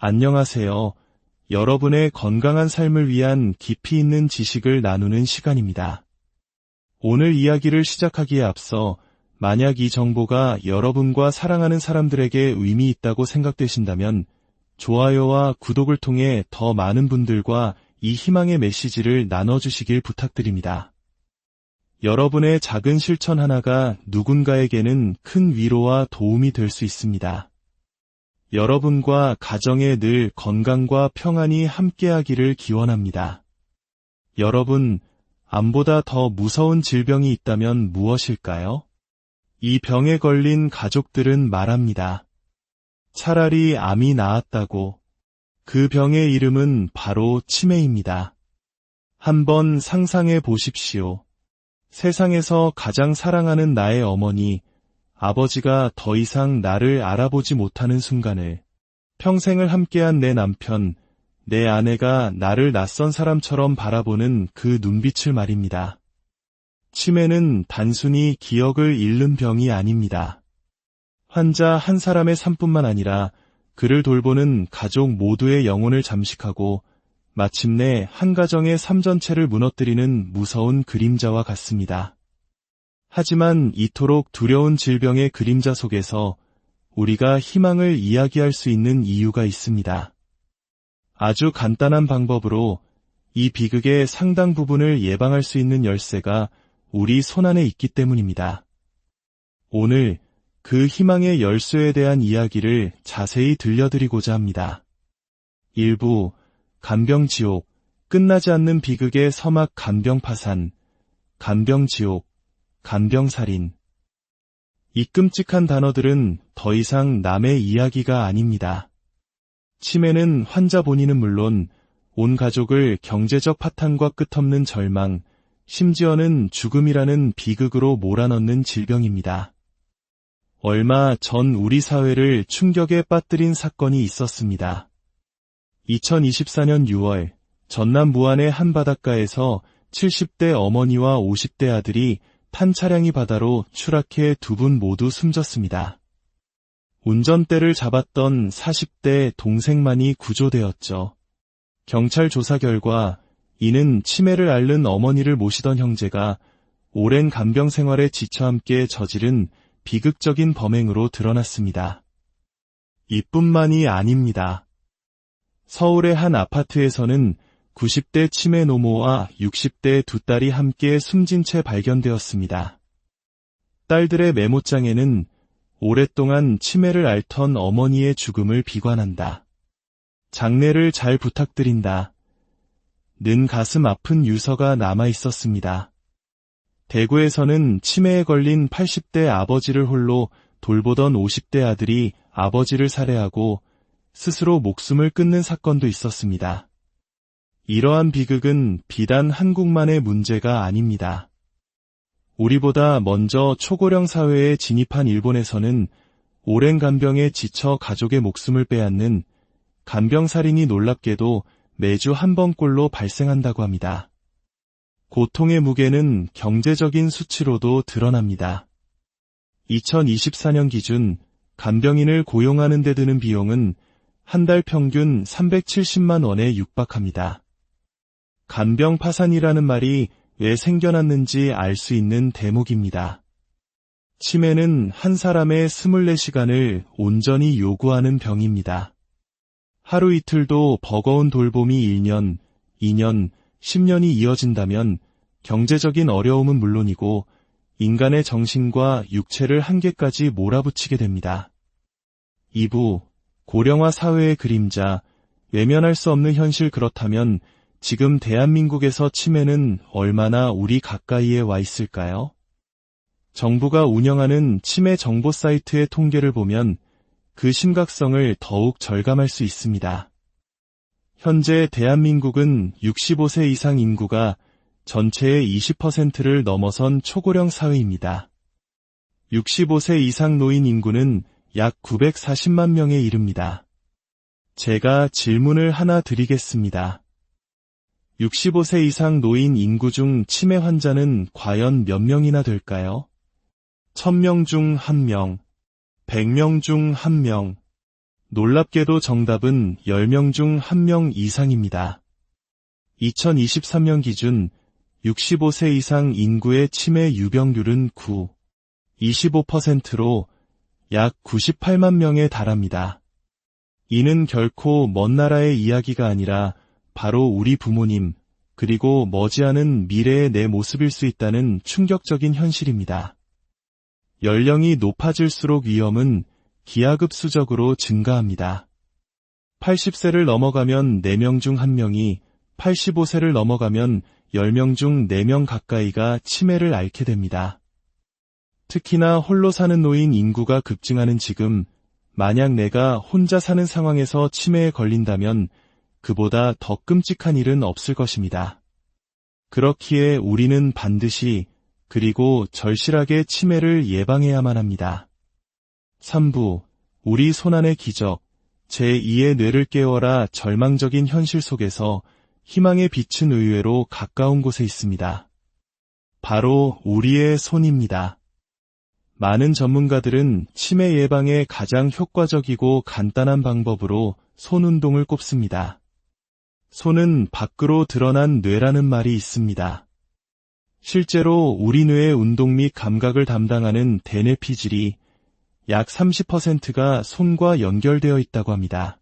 안녕하세요. 여러분의 건강한 삶을 위한 깊이 있는 지식을 나누는 시간입니다. 오늘 이야기를 시작하기에 앞서 만약 이 정보가 여러분과 사랑하는 사람들에게 의미 있다고 생각되신다면 좋아요와 구독을 통해 더 많은 분들과 이 희망의 메시지를 나눠주시길 부탁드립니다. 여러분의 작은 실천 하나가 누군가에게는 큰 위로와 도움이 될 수 있습니다. 여러분과 가정에 늘 건강과 평안이 함께하기를 기원합니다. 여러분, 암보다 더 무서운 질병이 있다면 무엇일까요? 이 병에 걸린 가족들은 말합니다. 차라리 암이 나았다고. 그 병의 이름은 바로 치매입니다. 한번 상상해 보십시오. 세상에서 가장 사랑하는 나의 어머니, 아버지가 더 이상 나를 알아보지 못하는 순간을, 평생을 함께한 내 남편, 내 아내가 나를 낯선 사람처럼 바라보는 그 눈빛을 말입니다. 치매는 단순히 기억을 잃는 병이 아닙니다. 환자 한 사람의 삶뿐만 아니라 그를 돌보는 가족 모두의 영혼을 잠식하고 마침내 한 가정의 삶 전체를 무너뜨리는 무서운 그림자와 같습니다. 하지만 이토록 두려운 질병의 그림자 속에서 우리가 희망을 이야기할 수 있는 이유가 있습니다. 아주 간단한 방법으로 이 비극의 상당 부분을 예방할 수 있는 열쇠가 우리 손안에 있기 때문입니다. 오늘 그 희망의 열쇠에 대한 이야기를 자세히 들려드리고자 합니다. 1부 간병지옥, 끝나지 않는 비극의 서막 간병파산, 간병지옥, 간병살인. 이 끔찍한 단어들은 더 이상 남의 이야기가 아닙니다. 치매는 환자 본인은 물론 온 가족을 경제적 파탄과 끝없는 절망, 심지어는 죽음이라는 비극으로 몰아넣는 질병입니다. 얼마 전 우리 사회를 충격에 빠뜨린 사건이 있었습니다. 2024년 6월 전남 무안의 한 바닷가에서 70대 어머니와 50대 아들이 탄 차량이 바다로 추락해 두 분 모두 숨졌습니다. 운전대를 잡았던 40대 동생만이 구조되었죠. 경찰 조사 결과 이는 치매를 앓는 어머니를 모시던 형제가 오랜 간병 생활에 지쳐 함께 저지른 비극적인 범행으로 드러났습니다. 이뿐만이 아닙니다. 서울의 한 아파트에서는 90대 치매 노모와 60대 두 딸이 함께 숨진 채 발견되었습니다. 딸들의 메모장에는 오랫동안 치매를 앓던 어머니의 죽음을 비관한다. 장례를 잘 부탁드린다. 는 가슴 아픈 유서가 남아 있었습니다. 대구에서는 치매에 걸린 80대 아버지를 홀로 돌보던 50대 아들이 아버지를 살해하고 스스로 목숨을 끊는 사건도 있었습니다. 이러한 비극은 비단 한국만의 문제가 아닙니다. 우리보다 먼저 초고령 사회에 진입한 일본에서는 오랜 간병에 지쳐 가족의 목숨을 빼앗는 간병살인이 놀랍게도 매주 한 번꼴로 발생한다고 합니다. 고통의 무게는 경제적인 수치로도 드러납니다. 2024년 기준 간병인을 고용하는 데 드는 비용은 한 달 평균 370만 원에 육박합니다. 간병 파산이라는 말이 왜 생겨났는지 알 수 있는 대목입니다. 치매는 한 사람의 24시간을 온전히 요구하는 병입니다. 하루 이틀도 버거운 돌봄이 1년, 2년, 10년이 이어진다면 경제적인 어려움은 물론이고 인간의 정신과 육체를 한계까지 몰아붙이게 됩니다. 2부 고령화 사회의 그림자, 외면할 수 없는 현실. 그렇다면 지금 대한민국에서 치매는 얼마나 우리 가까이에 와 있을까요? 정부가 운영하는 치매 정보 사이트의 통계를 보면 그 심각성을 더욱 절감할 수 있습니다. 현재 대한민국은 65세 이상 인구가 전체의 20%를 넘어선 초고령 사회입니다. 65세 이상 노인 인구는 약 940만 명에 이릅니다. 제가 질문을 하나 드리겠습니다. 65세 이상 노인 인구 중 치매 환자는 과연 몇 명이나 될까요? 1000명 중 1명, 100명 중 1명, 놀랍게도 정답은 10명 중 1명 이상입니다. 2023년 기준 65세 이상 인구의 치매 유병률은 25%로 약 98만 명에 달합니다. 이는 결코 먼 나라의 이야기가 아니라 바로 우리 부모님, 그리고 머지않은 미래의 내 모습일 수 있다는 충격적인 현실입니다. 연령이 높아질수록 위험은 기하급수적으로 증가합니다. 80세를 넘어가면 4명 중 1명이, 85세를 넘어가면 10명 중 4명 가까이가 치매를 앓게 됩니다. 특히나 홀로 사는 노인 인구가 급증하는 지금, 만약 내가 혼자 사는 상황에서 치매에 걸린다면 그보다 더 끔찍한 일은 없을 것입니다. 그렇기에 우리는 반드시, 그리고 절실하게 치매를 예방해야만 합니다. 3부, 우리 손안의 기적, 제2의 뇌를 깨워라. 절망적인 현실 속에서 희망의 빛은 의외로 가까운 곳에 있습니다. 바로 우리의 손입니다. 많은 전문가들은 치매 예방에 가장 효과적이고 간단한 방법으로 손 운동을 꼽습니다. 손은 밖으로 드러난 뇌라는 말이 있습니다. 실제로 우리 뇌의 운동 및 감각을 담당하는 대뇌피질이 약 30%가 손과 연결되어 있다고 합니다.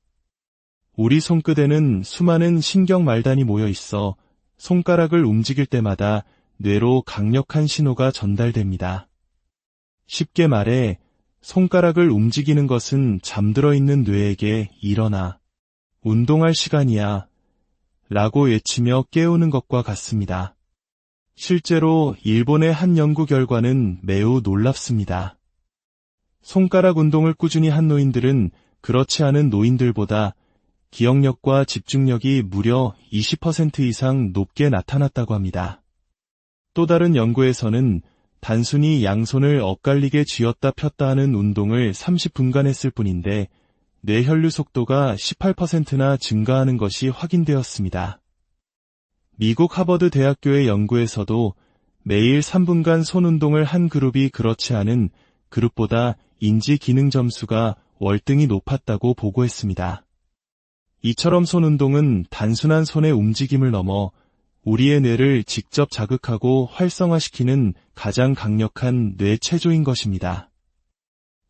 우리 손끝에는 수많은 신경 말단이 모여 있어 손가락을 움직일 때마다 뇌로 강력한 신호가 전달됩니다. 쉽게 말해 손가락을 움직이는 것은 잠들어 있는 뇌에게 일어나, 운동할 시간이야 라고 외치며 깨우는 것과 같습니다. 실제로 일본의 한 연구 결과는 매우 놀랍습니다. 손가락 운동을 꾸준히 한 노인들은 그렇지 않은 노인들보다 기억력과 집중력이 무려 20% 이상 높게 나타났다고 합니다. 또 다른 연구에서는 단순히 양손을 엇갈리게 쥐었다 폈다 하는 운동을 30분간 했을 뿐인데 뇌혈류 속도가 18%나 증가하는 것이 확인되었습니다. 미국 하버드 대학교의 연구에서도 매일 3분간 손 운동을 한 그룹이 그렇지 않은 그룹보다 인지 기능 점수가 월등히 높았다고 보고했습니다. 이처럼 손 운동은 단순한 손의 움직임을 넘어 우리의 뇌를 직접 자극하고 활성화시키는 가장 강력한 뇌체조인 것입니다.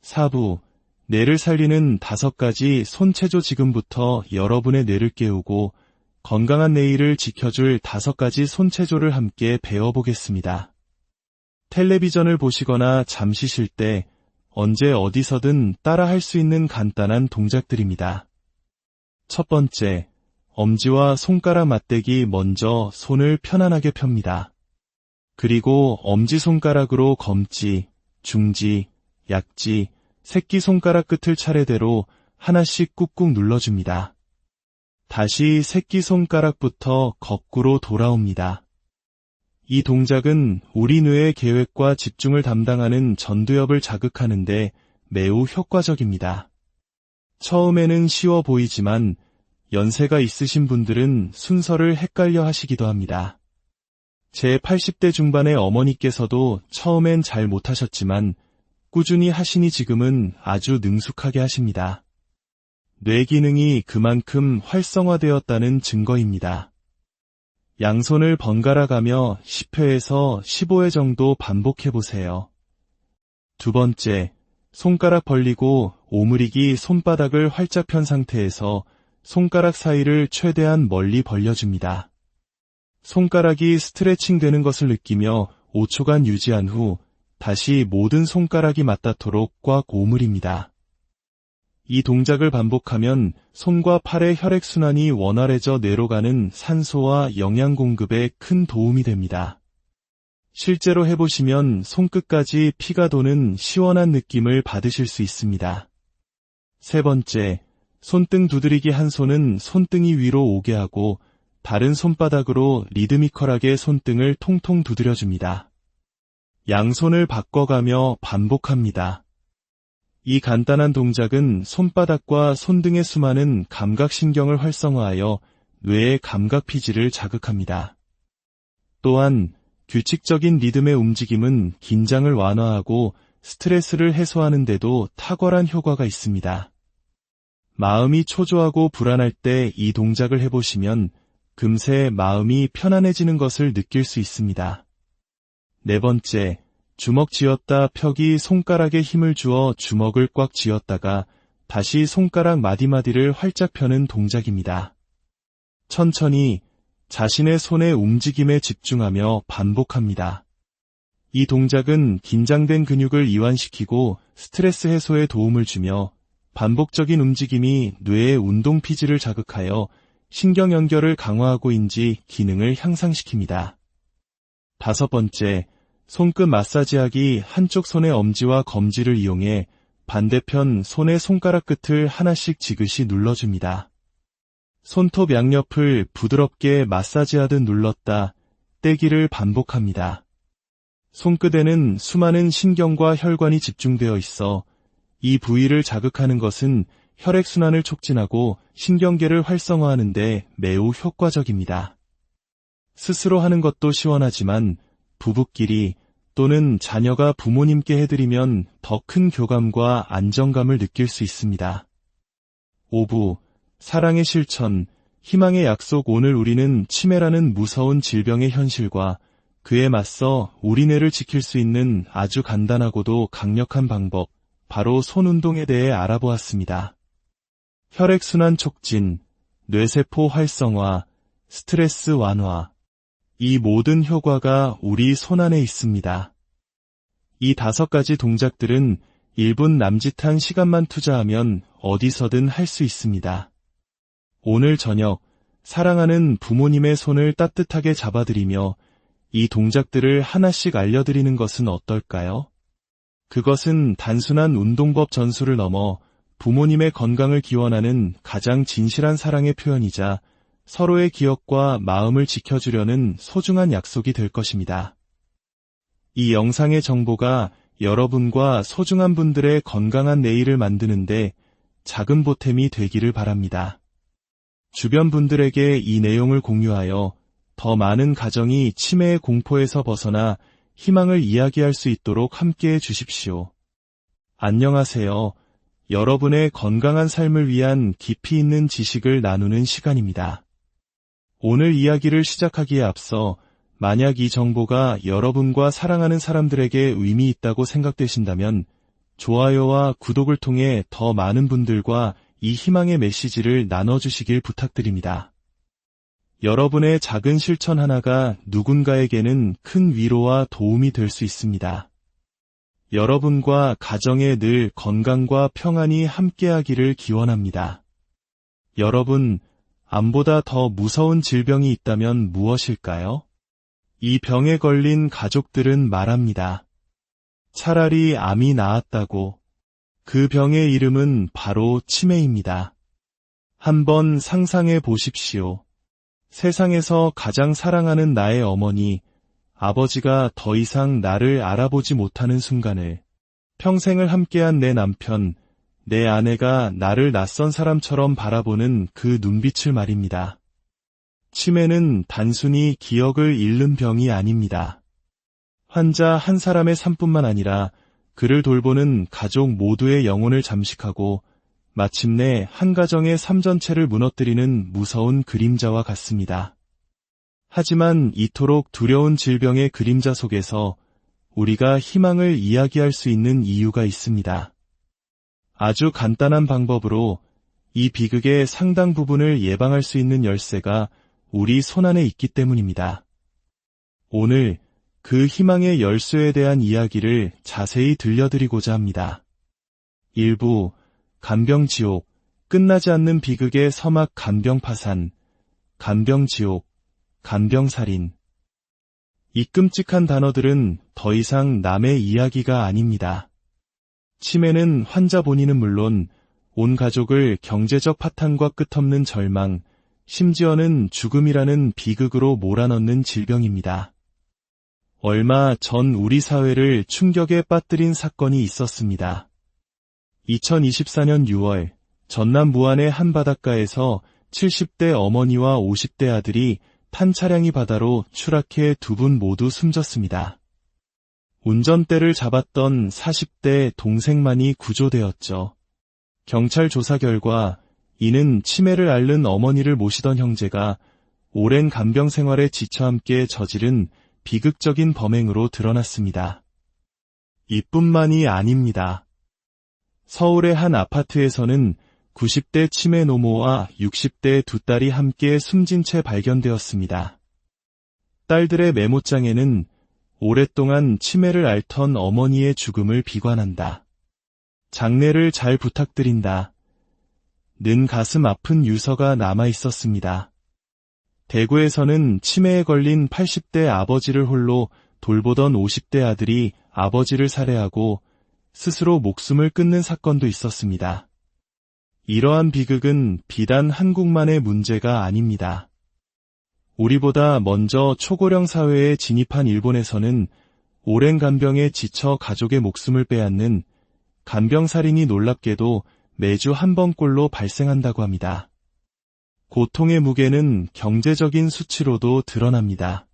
4부, 뇌를 살리는 5가지 손체조. 지금부터 여러분의 뇌를 깨우고 건강한 내일을 지켜줄 5가지 손체조를 함께 배워보겠습니다. 텔레비전을 보시거나 잠시 쉴 때 언제 어디서든 따라 할 수 있는 간단한 동작들입니다. 첫 번째, 엄지와 손가락 맞대기. 먼저 손을 편안하게 펴니다. 그리고 엄지손가락으로 검지, 중지, 약지, 새끼손가락 끝을 차례대로 하나씩 꾹꾹 눌러줍니다. 다시 새끼손가락부터 거꾸로 돌아옵니다. 이 동작은 우리 뇌의 계획과 집중을 담당하는 전두엽을 자극하는데 매우 효과적입니다. 처음에는 쉬워 보이지만 연세가 있으신 분들은 순서를 헷갈려 하시기도 합니다. 제 80대 중반의 어머니께서도 처음엔 잘 못하셨지만 꾸준히 하시니 지금은 아주 능숙하게 하십니다. 뇌 기능이 그만큼 활성화되었다는 증거입니다. 양손을 번갈아 가며 10회에서 15회 정도 반복해보세요. 두 번째, 손가락 벌리고 오므리기. 손바닥을 활짝 편 상태에서 손가락 사이를 최대한 멀리 벌려줍니다. 손가락이 스트레칭 되는 것을 느끼며 5초간 유지한 후 다시 모든 손가락이 맞닿도록 꽉 오므립니다. 이 동작을 반복하면 손과 팔의 혈액순환이 원활해져 뇌로 가는 산소와 영양 공급에 큰 도움이 됩니다. 실제로 해보시면 손끝까지 피가 도는 시원한 느낌을 받으실 수 있습니다. 세 번째, 손등 두드리기. 한 손은 손등이 위로 오게 하고 다른 손바닥으로 리드미컬하게 손등을 통통 두드려줍니다. 양손을 바꿔가며 반복합니다. 이 간단한 동작은 손바닥과 손등의 수많은 감각신경을 활성화하여 뇌의 감각피질을 자극합니다. 또한 규칙적인 리듬의 움직임은 긴장을 완화하고 스트레스를 해소하는 데도 탁월한 효과가 있습니다. 마음이 초조하고 불안할 때 이 동작을 해보시면 금세 마음이 편안해지는 것을 느낄 수 있습니다. 네 번째, 주먹 쥐었다 펴기. 손가락에 힘을 주어 주먹을 꽉 쥐었다가 다시 손가락 마디마디를 활짝 펴는 동작입니다. 천천히 자신의 손의 움직임에 집중하며 반복합니다. 이 동작은 긴장된 근육을 이완시키고 스트레스 해소에 도움을 주며 반복적인 움직임이 뇌의 운동 피지를 자극하여 신경 연결을 강화하고인지 기능을 향상시킵니다. 다섯 번째, 손끝 마사지하기. 한쪽 손의 엄지와 검지를 이용해 반대편 손의 손가락 끝을 하나씩 지그시 눌러줍니다. 손톱 양옆을 부드럽게 마사지하듯 눌렀다 떼기를 반복합니다. 손끝에는 수많은 신경과 혈관이 집중되어 있어 이 부위를 자극하는 것은 혈액순환을 촉진하고 신경계를 활성화하는 데 매우 효과적입니다. 스스로 하는 것도 시원하지만 부부끼리 또는 자녀가 부모님께 해드리면 더 큰 교감과 안정감을 느낄 수 있습니다. 5부, 사랑의 실천, 희망의 약속. 오늘 우리는 치매라는 무서운 질병의 현실과 그에 맞서 우리 뇌를 지킬 수 있는 아주 간단하고도 강력한 방법, 바로 손운동에 대해 알아보았습니다. 혈액순환 촉진, 뇌세포 활성화, 스트레스 완화, 이 모든 효과가 우리 손 안에 있습니다. 이 5가지 동작들은 1분 남짓한 시간만 투자하면 어디서든 할 수 있습니다. 오늘 저녁 사랑하는 부모님의 손을 따뜻하게 잡아드리며 이 동작들을 하나씩 알려드리는 것은 어떨까요? 그것은 단순한 운동법 전수를 넘어 부모님의 건강을 기원하는 가장 진실한 사랑의 표현이자 서로의 기억과 마음을 지켜주려는 소중한 약속이 될 것입니다. 이 영상의 정보가 여러분과 소중한 분들의 건강한 내일을 만드는데 작은 보탬이 되기를 바랍니다. 주변 분들에게 이 내용을 공유하여 더 많은 가정이 치매의 공포에서 벗어나 희망을 이야기할 수 있도록 함께해 주십시오. 안녕하세요. 여러분의 건강한 삶을 위한 깊이 있는 지식을 나누는 시간입니다. 오늘 이야기를 시작하기에 앞서 만약 이 정보가 여러분과 사랑하는 사람들에게 의미 있다고 생각되신다면 좋아요와 구독을 통해 더 많은 분들과 이 희망의 메시지를 나눠주시길 부탁드립니다. 여러분의 작은 실천 하나가 누군가에게는 큰 위로와 도움이 될 수 있습니다. 여러분과 가정에 늘 건강과 평안이 함께하기를 기원합니다. 여러분, 암보다 더 무서운 질병이 있다면 무엇일까요? 이 병에 걸린 가족들은 말합니다. 차라리 암이 나았다고. 그 병의 이름은 바로 치매입니다. 한번 상상해 보십시오. 세상에서 가장 사랑하는 나의 어머니, 아버지가 더 이상 나를 알아보지 못하는 순간을, 평생을 함께한 내 남편, 내 아내가 나를 낯선 사람처럼 바라보는 그 눈빛을 말입니다. 치매는 단순히 기억을 잃는 병이 아닙니다. 환자 한 사람의 삶뿐만 아니라 그를 돌보는 가족 모두의 영혼을 잠식하고 마침내 한 가정의 삶 전체를 무너뜨리는 무서운 그림자와 같습니다. 하지만 이토록 두려운 질병의 그림자 속에서 우리가 희망을 이야기할 수 있는 이유가 있습니다. 아주 간단한 방법으로 이 비극의 상당 부분을 예방할 수 있는 열쇠가 우리 손안에 있기 때문입니다. 오늘 그 희망의 열쇠에 대한 이야기를 자세히 들려드리고자 합니다. 1부, 간병지옥, 끝나지 않는 비극의 서막. 간병파산, 간병지옥, 간병살인. 이 끔찍한 단어들은 더 이상 남의 이야기가 아닙니다. 치매는 환자 본인은 물론 온 가족을 경제적 파탄과 끝없는 절망, 심지어는 죽음이라는 비극으로 몰아넣는 질병입니다. 얼마 전 우리 사회를 충격에 빠뜨린 사건이 있었습니다. 2024년 6월 전남 무안의 한 바닷가에서 70대 어머니와 50대 아들이 탄 차량이 바다로 추락해 2분 모두 숨졌습니다. 운전대를 잡았던 40대 동생만이 구조되었죠. 경찰 조사 결과 이는 치매를 앓는 어머니를 모시던 형제가 오랜 간병 생활에 지쳐 함께 저지른 비극적인 범행으로 드러났습니다. 이뿐만이 아닙니다. 서울의 한 아파트에서는 90대 치매 노모와 60대 두 딸이 함께 숨진 채 발견되었습니다. 딸들의 메모장에는 오랫동안 치매를 앓던 어머니의 죽음을 비관한다. 장례를 잘 부탁드린다. 는 가슴 아픈 유서가 남아 있었습니다. 대구에서는 치매에 걸린 80대 아버지를 홀로 돌보던 50대 아들이 아버지를 살해하고 스스로 목숨을 끊는 사건도 있었습니다. 이러한 비극은 비단 한국만의 문제가 아닙니다. 우리보다 먼저 초고령 사회에 진입한 일본에서는 오랜 간병에 지쳐 가족의 목숨을 빼앗는 간병살인이 놀랍게도 매주 한 번꼴로 발생한다고 합니다. 고통의 무게는 경제적인 수치로도 드러납니다.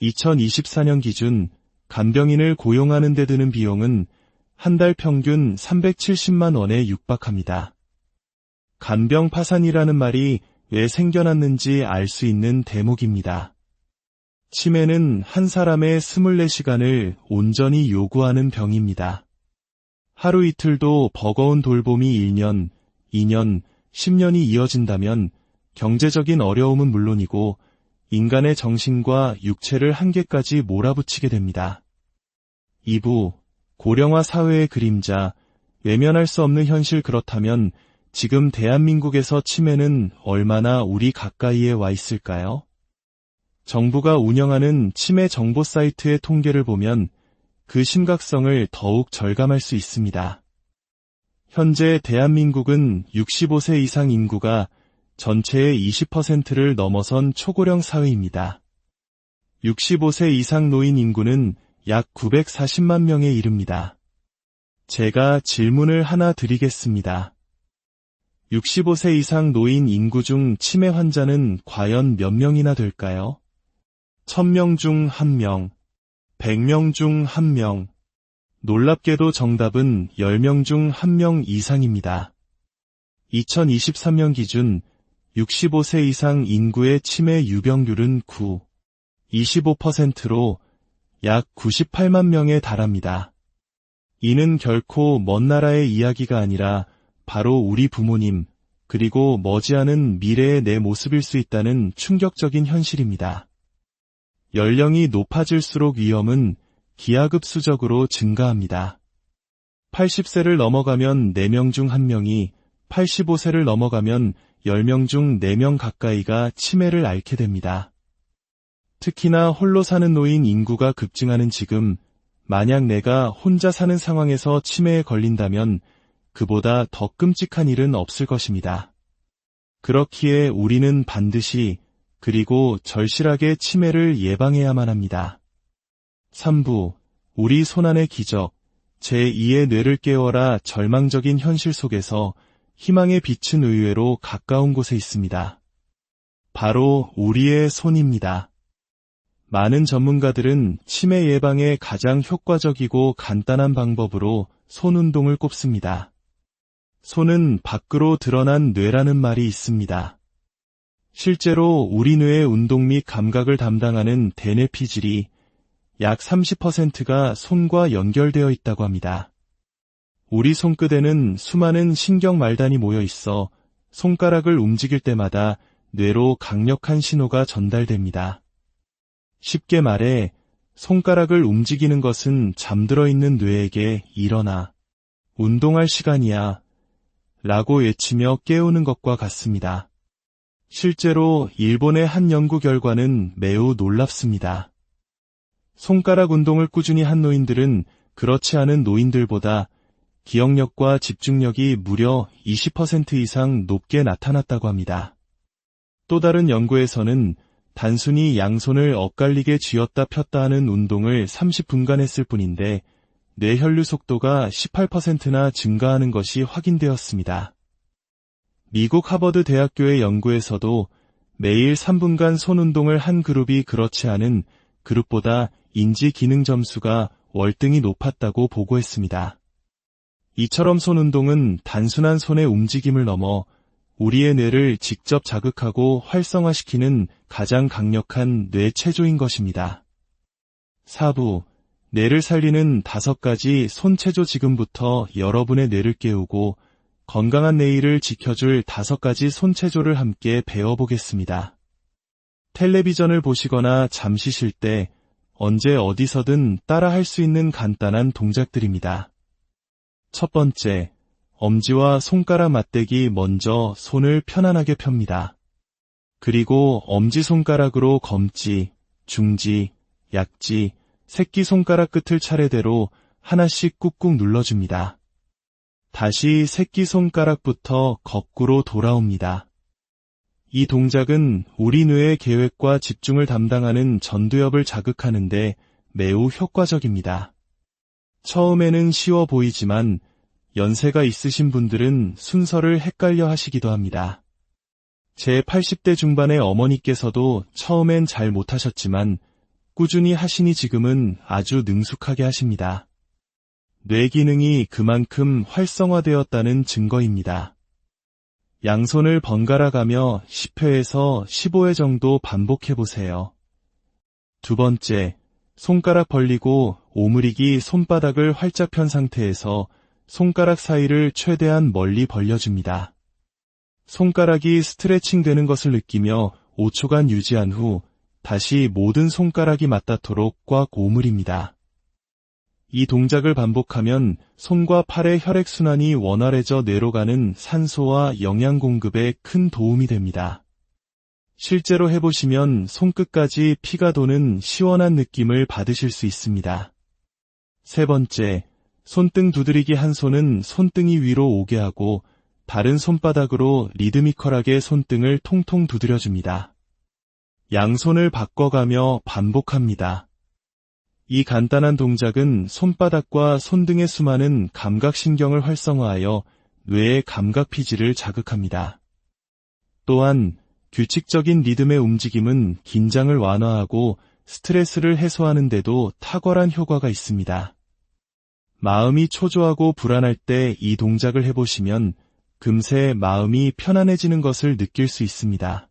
2024년 기준 간병인을 고용하는 데 드는 비용은 한 달 평균 370만 원에 육박합니다. 간병 파산이라는 말이 왜 생겨났는지 알 수 있는 대목입니다. 치매는 한 사람의 24시간을 온전히 요구하는 병입니다. 하루 이틀도 버거운 돌봄이 1년, 2년, 10년이 이어진다면 경제적인 어려움은 물론이고 인간의 정신과 육체를 한계까지 몰아붙이게 됩니다. 2부, 고령화 사회의 그림자, 외면할 수 없는 현실. 그렇다면 지금 대한민국에서 치매는 얼마나 우리 가까이에 와 있을까요? 정부가 운영하는 치매 정보 사이트의 통계를 보면 그 심각성을 더욱 절감할 수 있습니다. 현재 대한민국은 65세 이상 인구가 전체의 20%를 넘어선 초고령 사회입니다. 65세 이상 노인 인구는 약 940만 명에 이릅니다. 제가 질문을 하나 드리겠습니다. 65세 이상 노인 인구 중 치매 환자는 과연 몇 명이나 될까요? 1000명 중 1명, 100명 중 1명. 놀랍게도 정답은 10명 중 1명 이상입니다. 2023년 기준 65세 이상 인구의 치매 유병률은 25%로 약 98만 명에 달합니다. 이는 결코 먼 나라의 이야기가 아니라 바로 우리 부모님, 그리고 머지않은 미래의 내 모습일 수 있다는 충격적인 현실입니다. 연령이 높아질수록 위험은 기하급수적으로 증가합니다. 80세를 넘어가면 4명 중 1명이, 85세를 넘어가면 10명 중 4명 가까이가 치매를 앓게 됩니다. 특히나 홀로 사는 노인 인구가 급증하는 지금, 만약 내가 혼자 사는 상황에서 치매에 걸린다면 그보다 더 끔찍한 일은 없을 것입니다. 그렇기에 우리는 반드시, 그리고 절실하게 치매를 예방해야만 합니다. 3부, 우리 손안의 기적, 제2의 뇌를 깨워라. 절망적인 현실 속에서 희망의 빛은 의외로 가까운 곳에 있습니다. 바로 우리의 손입니다. 많은 전문가들은 치매 예방에 가장 효과적이고 간단한 방법으로 손 운동을 꼽습니다. 손은 밖으로 드러난 뇌라는 말이 있습니다. 실제로 우리 뇌의 운동 및 감각을 담당하는 대뇌피질이 약 30%가 손과 연결되어 있다고 합니다. 우리 손끝에는 수많은 신경 말단이 모여 있어 손가락을 움직일 때마다 뇌로 강력한 신호가 전달됩니다. 쉽게 말해 손가락을 움직이는 것은 잠들어 있는 뇌에게 일어나, 운동할 시간이야 라고 외치며 깨우는 것과 같습니다. 실제로 일본의 한 연구 결과는 매우 놀랍습니다. 손가락 운동을 꾸준히 한 노인들은 그렇지 않은 노인들보다 기억력과 집중력이 무려 20% 이상 높게 나타났다고 합니다. 또 다른 연구에서는 단순히 양손을 엇갈리게 쥐었다 폈다 하는 운동을 30분간 했을 뿐인데 뇌혈류 속도가 18%나 증가하는 것이 확인되었습니다. 미국 하버드 대학교의 연구에서도 매일 3분간 손 운동을 한 그룹이 그렇지 않은 그룹보다 인지 기능 점수가 월등히 높았다고 보고했습니다. 이처럼 손 운동은 단순한 손의 움직임을 넘어 우리의 뇌를 직접 자극하고 활성화시키는 가장 강력한 뇌 체조인 것입니다. 4부, 뇌를 살리는 5가지 손체조. 지금부터 여러분의 뇌를 깨우고 건강한 내일을 지켜줄 5가지 손체조를 함께 배워보겠습니다. 텔레비전을 보시거나 잠시 쉴 때 언제 어디서든 따라 할 수 있는 간단한 동작들입니다. 첫 번째, 엄지와 손가락 맞대기. 먼저 손을 편안하게 펴니다. 그리고 엄지손가락으로 검지, 중지, 약지, 새끼손가락 끝을 차례대로 하나씩 꾹꾹 눌러줍니다. 다시 새끼손가락부터 거꾸로 돌아옵니다. 이 동작은 우리 뇌의 계획과 집중을 담당하는 전두엽을 자극하는데 매우 효과적입니다. 처음에는 쉬워 보이지만 연세가 있으신 분들은 순서를 헷갈려 하시기도 합니다. 제 80대 중반의 어머니께서도 처음엔 잘 못하셨지만 꾸준히 하시니 지금은 아주 능숙하게 하십니다. 뇌 기능이 그만큼 활성화되었다는 증거입니다. 양손을 번갈아 가며 10회에서 15회 정도 반복해보세요. 두 번째, 손가락 벌리고 오므리기. 손바닥을 활짝 편 상태에서 손가락 사이를 최대한 멀리 벌려줍니다. 손가락이 스트레칭 되는 것을 느끼며 5초간 유지한 후 다시 모든 손가락이 맞닿도록 꽉 오므립니다. 이 동작을 반복하면 손과 팔의 혈액순환이 원활해져 뇌로 가는 산소와 영양 공급에 큰 도움이 됩니다. 실제로 해보시면 손끝까지 피가 도는 시원한 느낌을 받으실 수 있습니다. 세 번째, 손등 두드리기. 한 손은 손등이 위로 오게 하고 다른 손바닥으로 리드미컬하게 손등을 통통 두드려줍니다. 양손을 바꿔가며 반복합니다. 이 간단한 동작은 손바닥과 손등의 수많은 감각신경을 활성화하여 뇌의 감각피지를 자극합니다. 또한 규칙적인 리듬의 움직임은 긴장을 완화하고 스트레스를 해소하는 데도 탁월한 효과가 있습니다. 마음이 초조하고 불안할 때 이 동작을 해보시면 금세 마음이 편안해지는 것을 느낄 수 있습니다.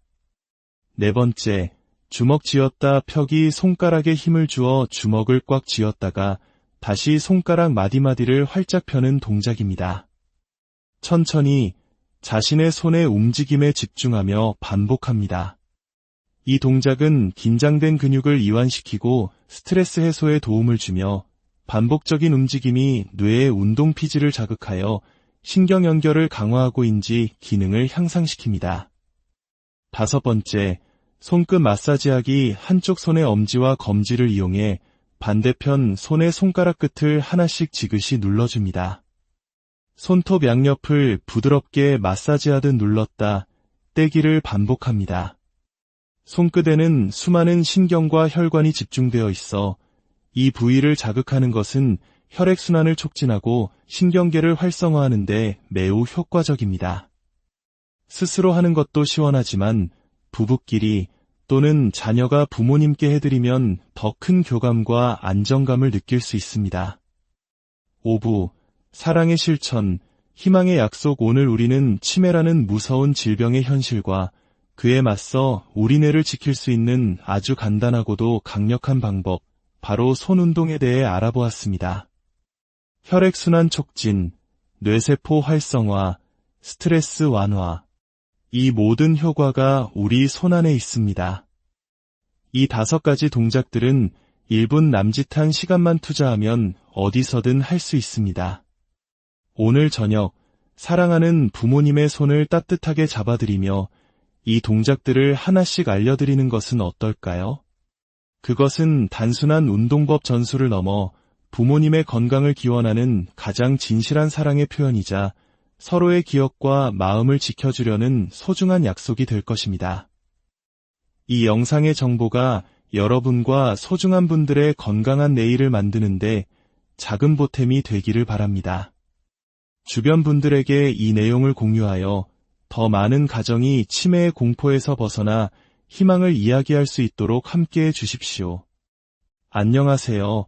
네 번째, 주먹 쥐었다 펴기. 손가락에 힘을 주어 주먹을 꽉 쥐었다가 다시 손가락 마디마디를 활짝 펴는 동작입니다. 천천히 자신의 손의 움직임에 집중하며 반복합니다. 이 동작은 긴장된 근육을 이완시키고 스트레스 해소에 도움을 주며 반복적인 움직임이 뇌의 운동 피지를 자극하여 신경 연결을 강화하고인지 기능을 향상시킵니다. 다섯 번째, 손끝 마사지하기. 한쪽 손의 엄지와 검지를 이용해 반대편 손의 손가락 끝을 하나씩 지그시 눌러줍니다. 손톱 양옆을 부드럽게 마사지하듯 눌렀다 떼기를 반복합니다. 손끝에는 수많은 신경과 혈관이 집중되어 있어 이 부위를 자극하는 것은 혈액순환을 촉진하고 신경계를 활성화하는 데 매우 효과적입니다. 스스로 하는 것도 시원하지만 부부끼리 또는 자녀가 부모님께 해드리면 더 큰 교감과 안정감을 느낄 수 있습니다. 5부, 사랑의 실천, 희망의 약속. 오늘 우리는 치매라는 무서운 질병의 현실과 그에 맞서 우리 뇌를 지킬 수 있는 아주 간단하고도 강력한 방법, 바로 손운동에 대해 알아보았습니다. 혈액순환 촉진, 뇌세포 활성화, 스트레스 완화, 이 모든 효과가 우리 손 안에 있습니다. 이 5가지 동작들은 1분 남짓한 시간만 투자하면 어디서든 할 수 있습니다. 오늘 저녁 사랑하는 부모님의 손을 따뜻하게 잡아드리며 이 동작들을 하나씩 알려드리는 것은 어떨까요? 그것은 단순한 운동법 전수를 넘어 부모님의 건강을 기원하는 가장 진실한 사랑의 표현이자 서로의 기억과 마음을 지켜주려는 소중한 약속이 될 것입니다. 이 영상의 정보가 여러분과 소중한 분들의 건강한 내일을 만드는데 작은 보탬이 되기를 바랍니다. 주변 분들에게 이 내용을 공유하여 더 많은 가정이 치매의 공포에서 벗어나 희망을 이야기할 수 있도록 함께해 주십시오. 안녕하세요.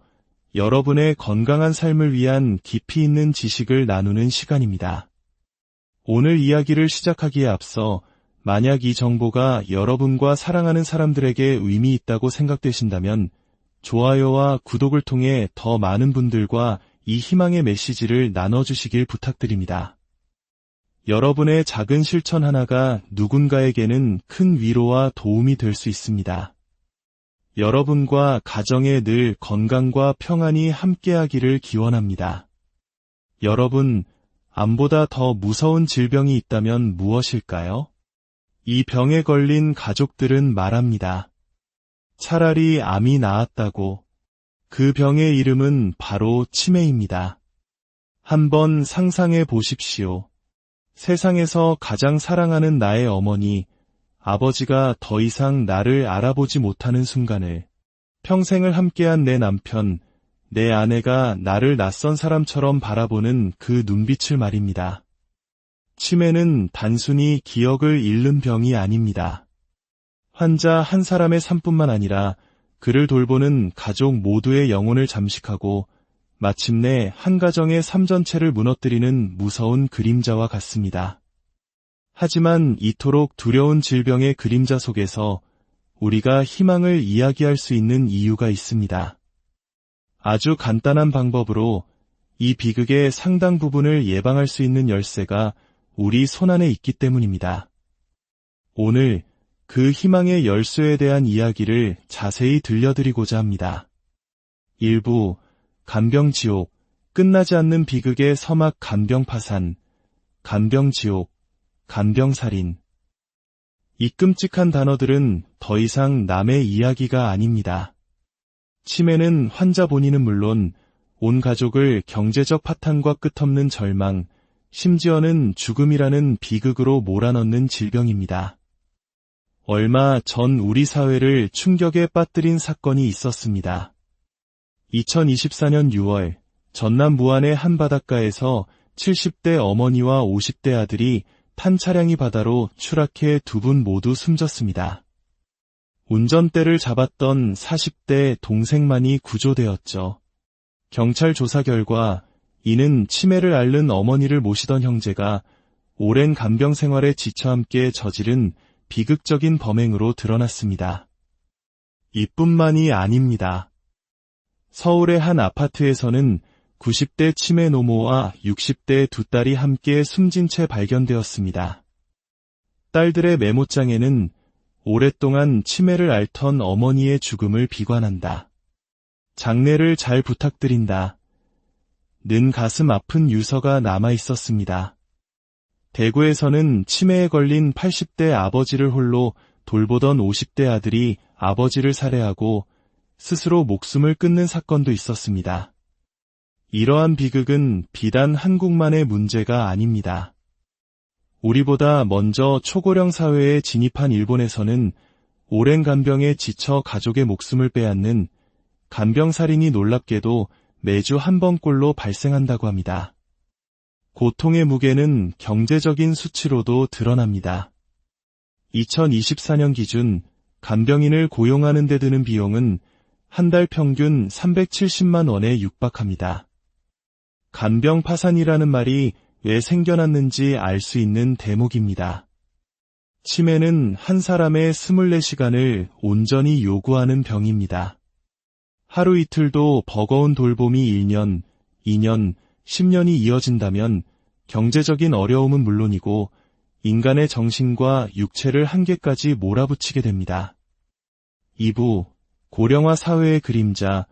여러분의 건강한 삶을 위한 깊이 있는 지식을 나누는 시간입니다. 오늘 이야기를 시작하기에 앞서 만약 이 정보가 여러분과 사랑하는 사람들에게 의미 있다고 생각되신다면 좋아요와 구독을 통해 더 많은 분들과 이 희망의 메시지를 나눠주시길 부탁드립니다. 여러분의 작은 실천 하나가 누군가에게는 큰 위로와 도움이 될 수 있습니다. 여러분과 가정에 늘 건강과 평안이 함께하기를 기원합니다. 여러분, 암보다 더 무서운 질병이 있다면 무엇일까요? 이 병에 걸린 가족들은 말합니다. 차라리 암이 나았다고. 그 병의 이름은 바로 치매입니다. 한번 상상해 보십시오. 세상에서 가장 사랑하는 나의 어머니, 아버지가 더 이상 나를 알아보지 못하는 순간을, 평생을 함께한 내 남편, 내 아내가 나를 낯선 사람처럼 바라보는 그 눈빛을 말입니다. 치매는 단순히 기억을 잃는 병이 아닙니다. 환자 한 사람의 삶뿐만 아니라 그를 돌보는 가족 모두의 영혼을 잠식하고 마침내 한 가정의 삶 전체를 무너뜨리는 무서운 그림자와 같습니다. 하지만 이토록 두려운 질병의 그림자 속에서 우리가 희망을 이야기할 수 있는 이유가 있습니다. 아주 간단한 방법으로 이 비극의 상당 부분을 예방할 수 있는 열쇠가 우리 손안에 있기 때문입니다. 오늘 그 희망의 열쇠에 대한 이야기를 자세히 들려드리고자 합니다. 1부 간병지옥, 끝나지 않는 비극의 서막 간병파산, 간병지옥, 간병살인. 이 끔찍한 단어들은 더 이상 남의 이야기가 아닙니다. 치매는 환자 본인은 물론 온 가족을 경제적 파탄과 끝없는 절망, 심지어는 죽음이라는 비극으로 몰아넣는 질병입니다. 얼마 전 우리 사회를 충격에 빠뜨린 사건이 있었습니다. 2024년 6월 전남 무안의 한 바닷가에서 70대 어머니와 50대 아들이 탄 차량이 바다로 추락해 두 분 모두 숨졌습니다. 운전대를 잡았던 40대 동생만이 구조되었죠. 경찰 조사 결과 이는 치매를 앓는 어머니를 모시던 형제가 오랜 간병 생활에 지쳐 함께 저지른 비극적인 범행으로 드러났습니다. 이뿐만이 아닙니다. 서울의 한 아파트에서는 90대 치매 노모와 60대 두 딸이 함께 숨진 채 발견되었습니다. 딸들의 메모장에는 오랫동안 치매를 앓던 어머니의 죽음을 비관한다. 장례를 잘 부탁드린다. 는 가슴 아픈 유서가 남아 있었습니다. 대구에서는 치매에 걸린 80대 아버지를 홀로 돌보던 50대 아들이 아버지를 살해하고 스스로 목숨을 끊는 사건도 있었습니다. 이러한 비극은 비단 한국만의 문제가 아닙니다. 우리보다 먼저 초고령 사회에 진입한 일본에서는 오랜 간병에 지쳐 가족의 목숨을 빼앗는 간병살인이 놀랍게도 매주 한 번꼴로 발생한다고 합니다. 고통의 무게는 경제적인 수치로도 드러납니다. 2024년 기준 간병인을 고용하는 데 드는 비용은 한 달 평균 370만 원에 육박합니다. 간병 파산이라는 말이 왜 생겨났는지 알 수 있는 대목입니다. 치매는 한 사람의 24시간을 온전히 요구하는 병입니다. 하루 이틀도 버거운 돌봄이 1년, 2년, 10년이 이어진다면 경제적인 어려움은 물론이고 인간의 정신과 육체를 한계까지 몰아붙이게 됩니다. 2부, 고령화 사회의 그림자,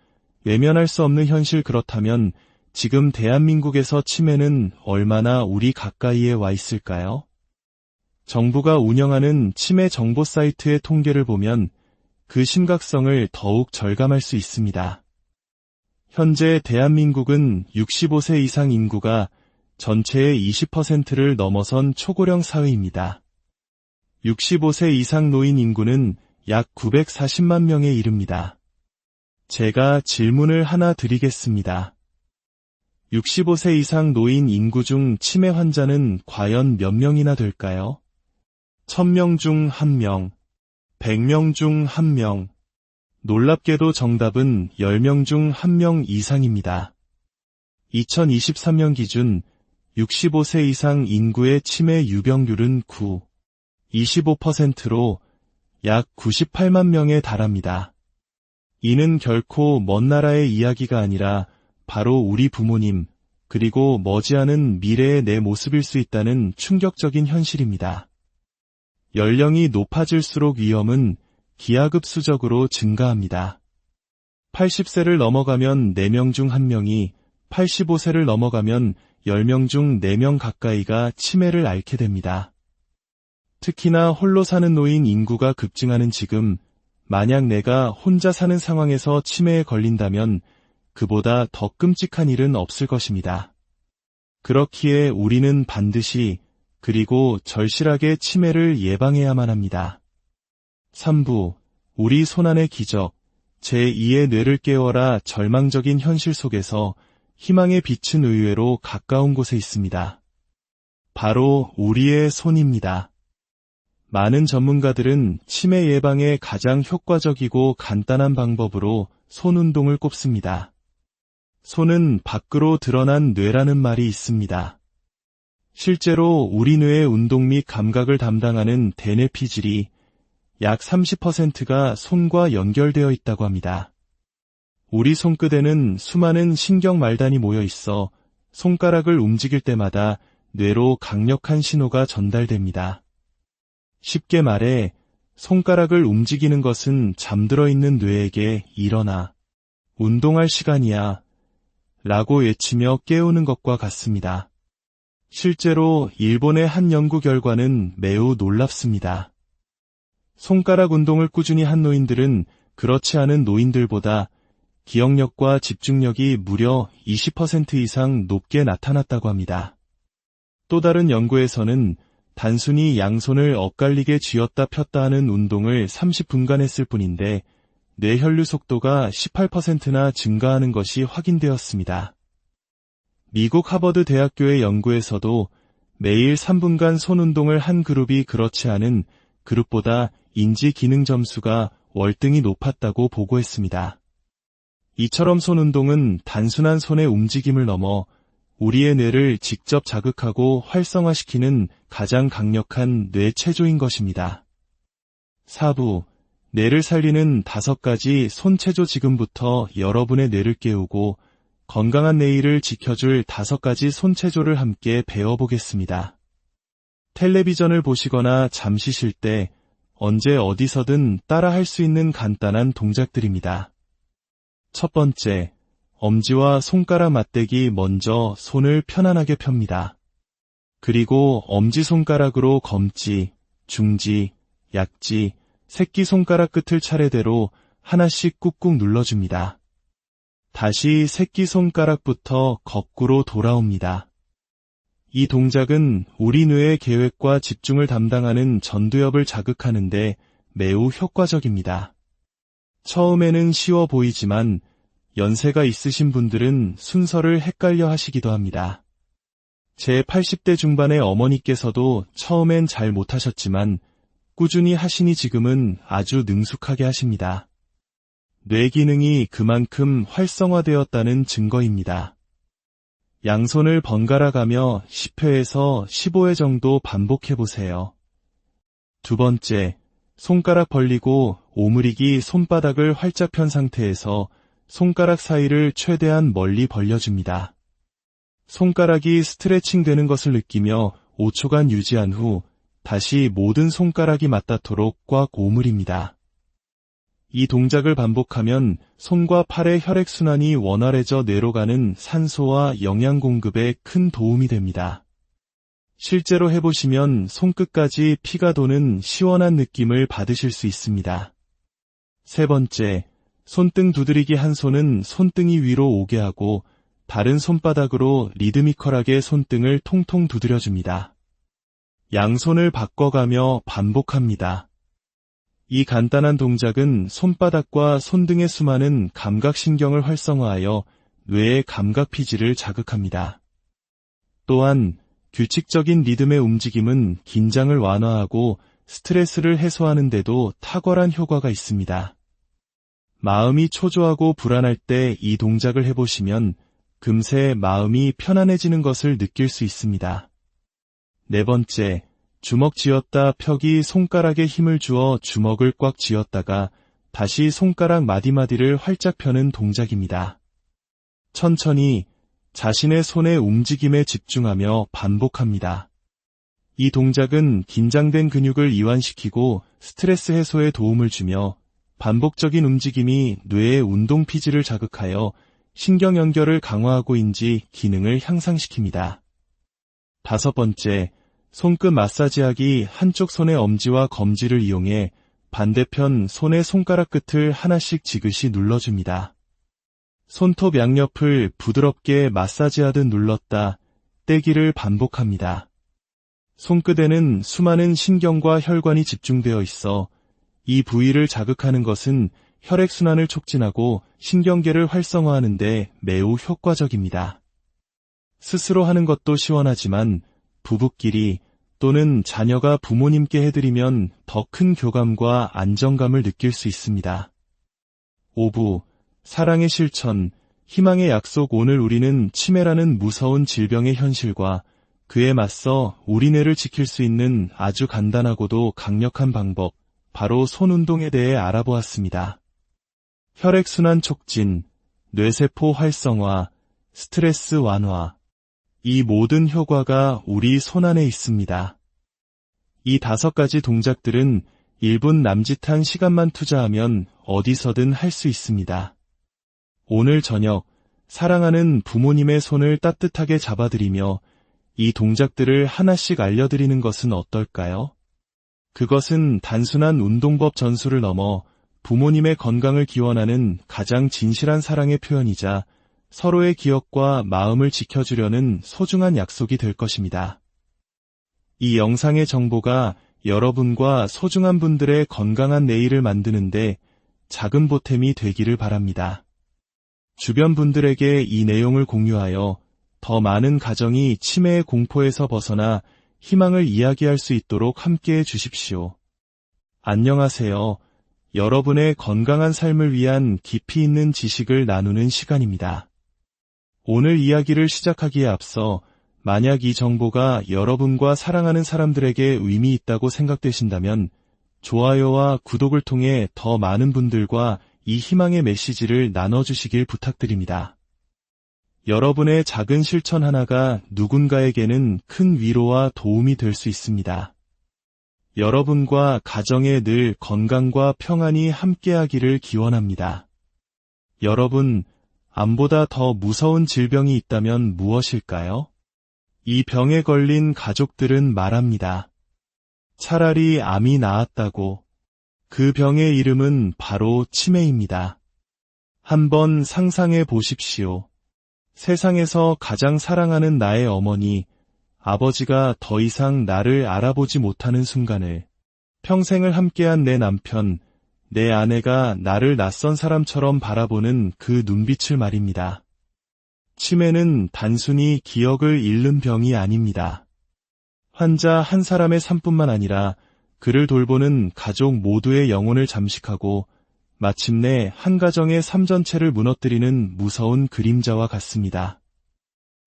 외면할 수 없는 현실. 그렇다면 지금 대한민국에서 치매는 얼마나 우리 가까이에 와 있을까요? 정부가 운영하는 치매 정보 사이트의 통계를 보면 그 심각성을 더욱 절감할 수 있습니다. 현재 대한민국은 65세 이상 인구가 전체의 20%를 넘어선 초고령 사회입니다. 65세 이상 노인 인구는 약 940만 명에 이릅니다. 제가 질문을 하나 드리겠습니다. 65세 이상 노인 인구 중 치매 환자는 과연 몇 명이나 될까요? 1000명 중 1명, 100명 중 1명. 놀랍게도 정답은 10명 중 1명 이상입니다. 2023년 기준 65세 이상 인구의 치매 유병률은 25%로 약 98만 명에 달합니다. 이는 결코 먼 나라의 이야기가 아니라 바로 우리 부모님, 그리고 머지않은 미래의 내 모습일 수 있다는 충격적인 현실입니다. 연령이 높아질수록 위험은 기하급수적으로 증가합니다. 80세를 넘어가면 4명 중 1명이, 85세를 넘어가면 10명 중 4명 가까이가 치매를 앓게 됩니다. 특히나 홀로 사는 노인 인구가 급증하는 지금, 만약 내가 혼자 사는 상황에서 치매에 걸린다면 그보다 더 끔찍한 일은 없을 것입니다. 그렇기에 우리는 반드시 그리고 절실하게 치매를 예방해야만 합니다. 3부 우리 손안의 기적 제2의 뇌를 깨워라. 절망적인 현실 속에서 희망의 빛은 의외로 가까운 곳에 있습니다. 바로 우리의 손입니다. 많은 전문가들은 치매 예방에 가장 효과적이고 간단한 방법으로 손 운동을 꼽습니다. 손은 밖으로 드러난 뇌라는 말이 있습니다. 실제로 우리 뇌의 운동 및 감각을 담당하는 대뇌피질이 약 30%가 손과 연결되어 있다고 합니다. 우리 손끝에는 수많은 신경 말단이 모여 있어 손가락을 움직일 때마다 뇌로 강력한 신호가 전달됩니다. 쉽게 말해 손가락을 움직이는 것은 잠들어 있는 뇌에게 일어나 운동할 시간이야 라고 외치며 깨우는 것과 같습니다. 실제로 일본의 한 연구 결과는 매우 놀랍습니다. 손가락 운동을 꾸준히 한 노인들은 그렇지 않은 노인들보다 기억력과 집중력이 무려 20% 이상 높게 나타났다고 합니다. 또 다른 연구에서는 단순히 양손을 엇갈리게 쥐었다 폈다 하는 운동을 30분간 했을 뿐인데 뇌혈류 속도가 18%나 증가하는 것이 확인되었습니다. 미국 하버드 대학교의 연구에서도 매일 3분간 손 운동을 한 그룹이 그렇지 않은 그룹보다 인지 기능 점수가 월등히 높았다고 보고했습니다. 이처럼 손 운동은 단순한 손의 움직임을 넘어 우리의 뇌를 직접 자극하고 활성화시키는 가장 강력한 뇌 체조인 것입니다. 4부 뇌를 살리는 5가지 손체조. 지금부터 여러분의 뇌를 깨우고 건강한 내일을 지켜줄 5가지 손체조를 함께 배워보겠습니다. 텔레비전을 보시거나 잠시 쉴 때 언제 어디서든 따라 할 수 있는 간단한 동작들입니다. 첫 번째, 엄지와 손가락 맞대기. 먼저 손을 편안하게 펴니다. 그리고 엄지손가락으로 검지, 중지, 약지, 새끼손가락 끝을 차례대로 하나씩 꾹꾹 눌러줍니다. 다시 새끼손가락부터 거꾸로 돌아옵니다. 이 동작은 우리 뇌의 계획과 집중을 담당하는 전두엽을 자극하는데 매우 효과적입니다. 처음에는 쉬워 보이지만 연세가 있으신 분들은 순서를 헷갈려 하시기도 합니다. 제 80대 중반의 어머니께서도 처음엔 잘 못하셨지만 꾸준히 하시니 지금은 아주 능숙하게 하십니다. 뇌 기능이 그만큼 활성화되었다는 증거입니다. 양손을 번갈아 가며 10회에서 15회 정도 반복해보세요. 두 번째, 손가락 벌리고 오므리기. 손바닥을 활짝 편 상태에서 손가락 사이를 최대한 멀리 벌려줍니다. 손가락이 스트레칭 되는 것을 느끼며 5초간 유지한 후 다시 모든 손가락이 맞닿도록 꽉 오므립니다. 이 동작을 반복하면 손과 팔의 혈액순환이 원활해져 뇌로 가는 산소와 영양 공급에 큰 도움이 됩니다. 실제로 해보시면 손끝까지 피가 도는 시원한 느낌을 받으실 수 있습니다. 세 번째, 손등 두드리기. 한 손은 손등이 위로 오게 하고 다른 손바닥으로 리드미컬하게 손등을 통통 두드려줍니다. 양손을 바꿔가며 반복합니다. 이 간단한 동작은 손바닥과 손등의 수많은 감각신경을 활성화하여 뇌의 감각피질을 자극합니다. 또한 규칙적인 리듬의 움직임은 긴장을 완화하고 스트레스를 해소하는 데도 탁월한 효과가 있습니다. 마음이 초조하고 불안할 때 이 동작을 해보시면 금세 마음이 편안해지는 것을 느낄 수 있습니다. 네 번째, 주먹 쥐었다 펴기. 손가락에 힘을 주어 주먹을 꽉 쥐었다가 다시 손가락 마디마디를 활짝 펴는 동작입니다. 천천히 자신의 손의 움직임에 집중하며 반복합니다. 이 동작은 긴장된 근육을 이완시키고 스트레스 해소에 도움을 주며 반복적인 움직임이 뇌의 운동 피지를 자극하여 신경 연결을 강화하고인지 기능을 향상시킵니다. 다섯 번째, 손끝 마사지하기. 한쪽 손의 엄지와 검지를 이용해 반대편 손의 손가락 끝을 하나씩 지그시 눌러줍니다. 손톱 양옆을 부드럽게 마사지하듯 눌렀다 떼기를 반복합니다. 손끝에는 수많은 신경과 혈관이 집중되어 있어 이 부위를 자극하는 것은 혈액순환을 촉진하고 신경계를 활성화하는 데 매우 효과적입니다. 스스로 하는 것도 시원하지만 부부끼리 또는 자녀가 부모님께 해드리면 더 큰 교감과 안정감을 느낄 수 있습니다. 5부, 사랑의 실천, 희망의 약속. 오늘 우리는 치매라는 무서운 질병의 현실과 그에 맞서 우리뇌를 지킬 수 있는 아주 간단하고도 강력한 방법, 바로 손운동에 대해 알아보았습니다. 혈액순환 촉진, 뇌세포 활성화, 스트레스 완화, 이 모든 효과가 우리 손 안에 있습니다. 이 5가지 동작들은 1분 남짓한 시간만 투자하면 어디서든 할 수 있습니다. 오늘 저녁 사랑하는 부모님의 손을 따뜻하게 잡아드리며 이 동작들을 하나씩 알려드리는 것은 어떨까요? 그것은 단순한 운동법 전수를 넘어 부모님의 건강을 기원하는 가장 진실한 사랑의 표현이자 서로의 기억과 마음을 지켜주려는 소중한 약속이 될 것입니다. 이 영상의 정보가 여러분과 소중한 분들의 건강한 내일을 만드는데 작은 보탬이 되기를 바랍니다. 주변 분들에게 이 내용을 공유하여 더 많은 가정이 치매의 공포에서 벗어나 희망을 이야기할 수 있도록 함께해 주십시오. 안녕하세요. 여러분의 건강한 삶을 위한 깊이 있는 지식을 나누는 시간입니다. 오늘 이야기를 시작하기에 앞서 만약 이 정보가 여러분과 사랑하는 사람들에게 의미 있다고 생각되신다면 좋아요와 구독을 통해 더 많은 분들과 이 희망의 메시지를 나눠주시길 부탁드립니다. 여러분의 작은 실천 하나가 누군가에게는 큰 위로와 도움이 될 수 있습니다. 여러분과 가정에 늘 건강과 평안이 함께하기를 기원합니다. 여러분, 암보다 더 무서운 질병이 있다면 무엇일까요? 이 병에 걸린 가족들은 말합니다. 차라리 암이 나았다고. 그 병의 이름은 바로 치매입니다. 한번 상상해 보십시오. 세상에서 가장 사랑하는 나의 어머니, 아버지가 더 이상 나를 알아보지 못하는 순간을, 평생을 함께한 내 남편, 내 아내가 나를 낯선 사람처럼 바라보는 그 눈빛을 말입니다. 치매는 단순히 기억을 잃는 병이 아닙니다. 환자 한 사람의 삶뿐만 아니라 그를 돌보는 가족 모두의 영혼을 잠식하고 마침내 한 가정의 삶 전체를 무너뜨리는 무서운 그림자와 같습니다.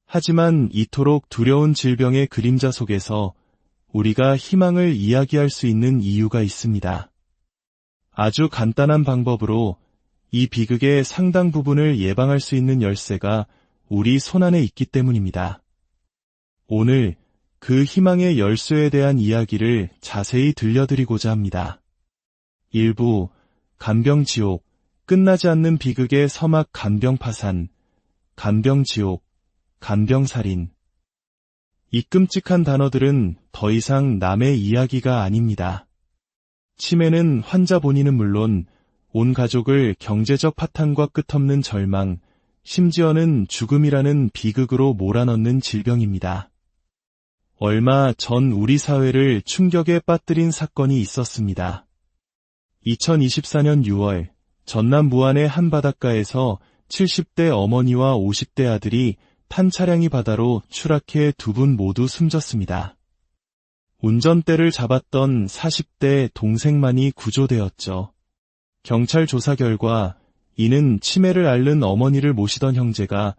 하지만 이토록 두려운 질병의 그림자 속에서 우리가 희망을 이야기할 수 있는 이유가 있습니다. 아주 간단한 방법으로 이 비극의 상당 부분을 예방할 수 있는 열쇠가 우리 손안에 있기 때문입니다. 오늘 그 희망의 열쇠에 대한 이야기를 자세히 들려드리고자 합니다. 1부, 간병지옥, 끝나지 않는 비극의 서막. 간병파산, 간병지옥, 간병살인. 이 끔찍한 단어들은 더 이상 남의 이야기가 아닙니다. 치매는 환자 본인은 물론 온 가족을 경제적 파탄과 끝없는 절망, 심지어는 죽음이라는 비극으로 몰아넣는 질병입니다. 얼마 전 우리 사회를 충격에 빠뜨린 사건이 있었습니다. 2024년 6월 전남 무안의 한 바닷가에서 70대 어머니와 50대 아들이 탄 차량이 바다로 추락해 2분 모두 숨졌습니다. 운전대를 잡았던 40대 동생만이 구조되었죠. 경찰 조사 결과 이는 치매를 앓는 어머니를 모시던 형제가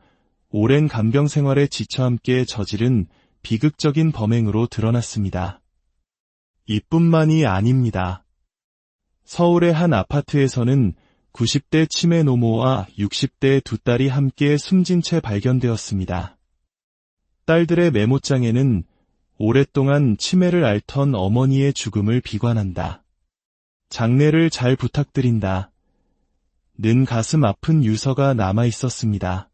오랜 간병 생활에 지쳐 함께 저지른 비극적인 범행으로 드러났습니다. 이뿐만이 아닙니다. 서울의 한 아파트에서는 90대 치매 노모와 60대 두 딸이 함께 숨진 채 발견되었습니다. 딸들의 메모장에는 오랫동안 치매를 앓던 어머니의 죽음을 비관한다. 장례를 잘 부탁드린다. 는 가슴 아픈 유서가 남아 있었습니다.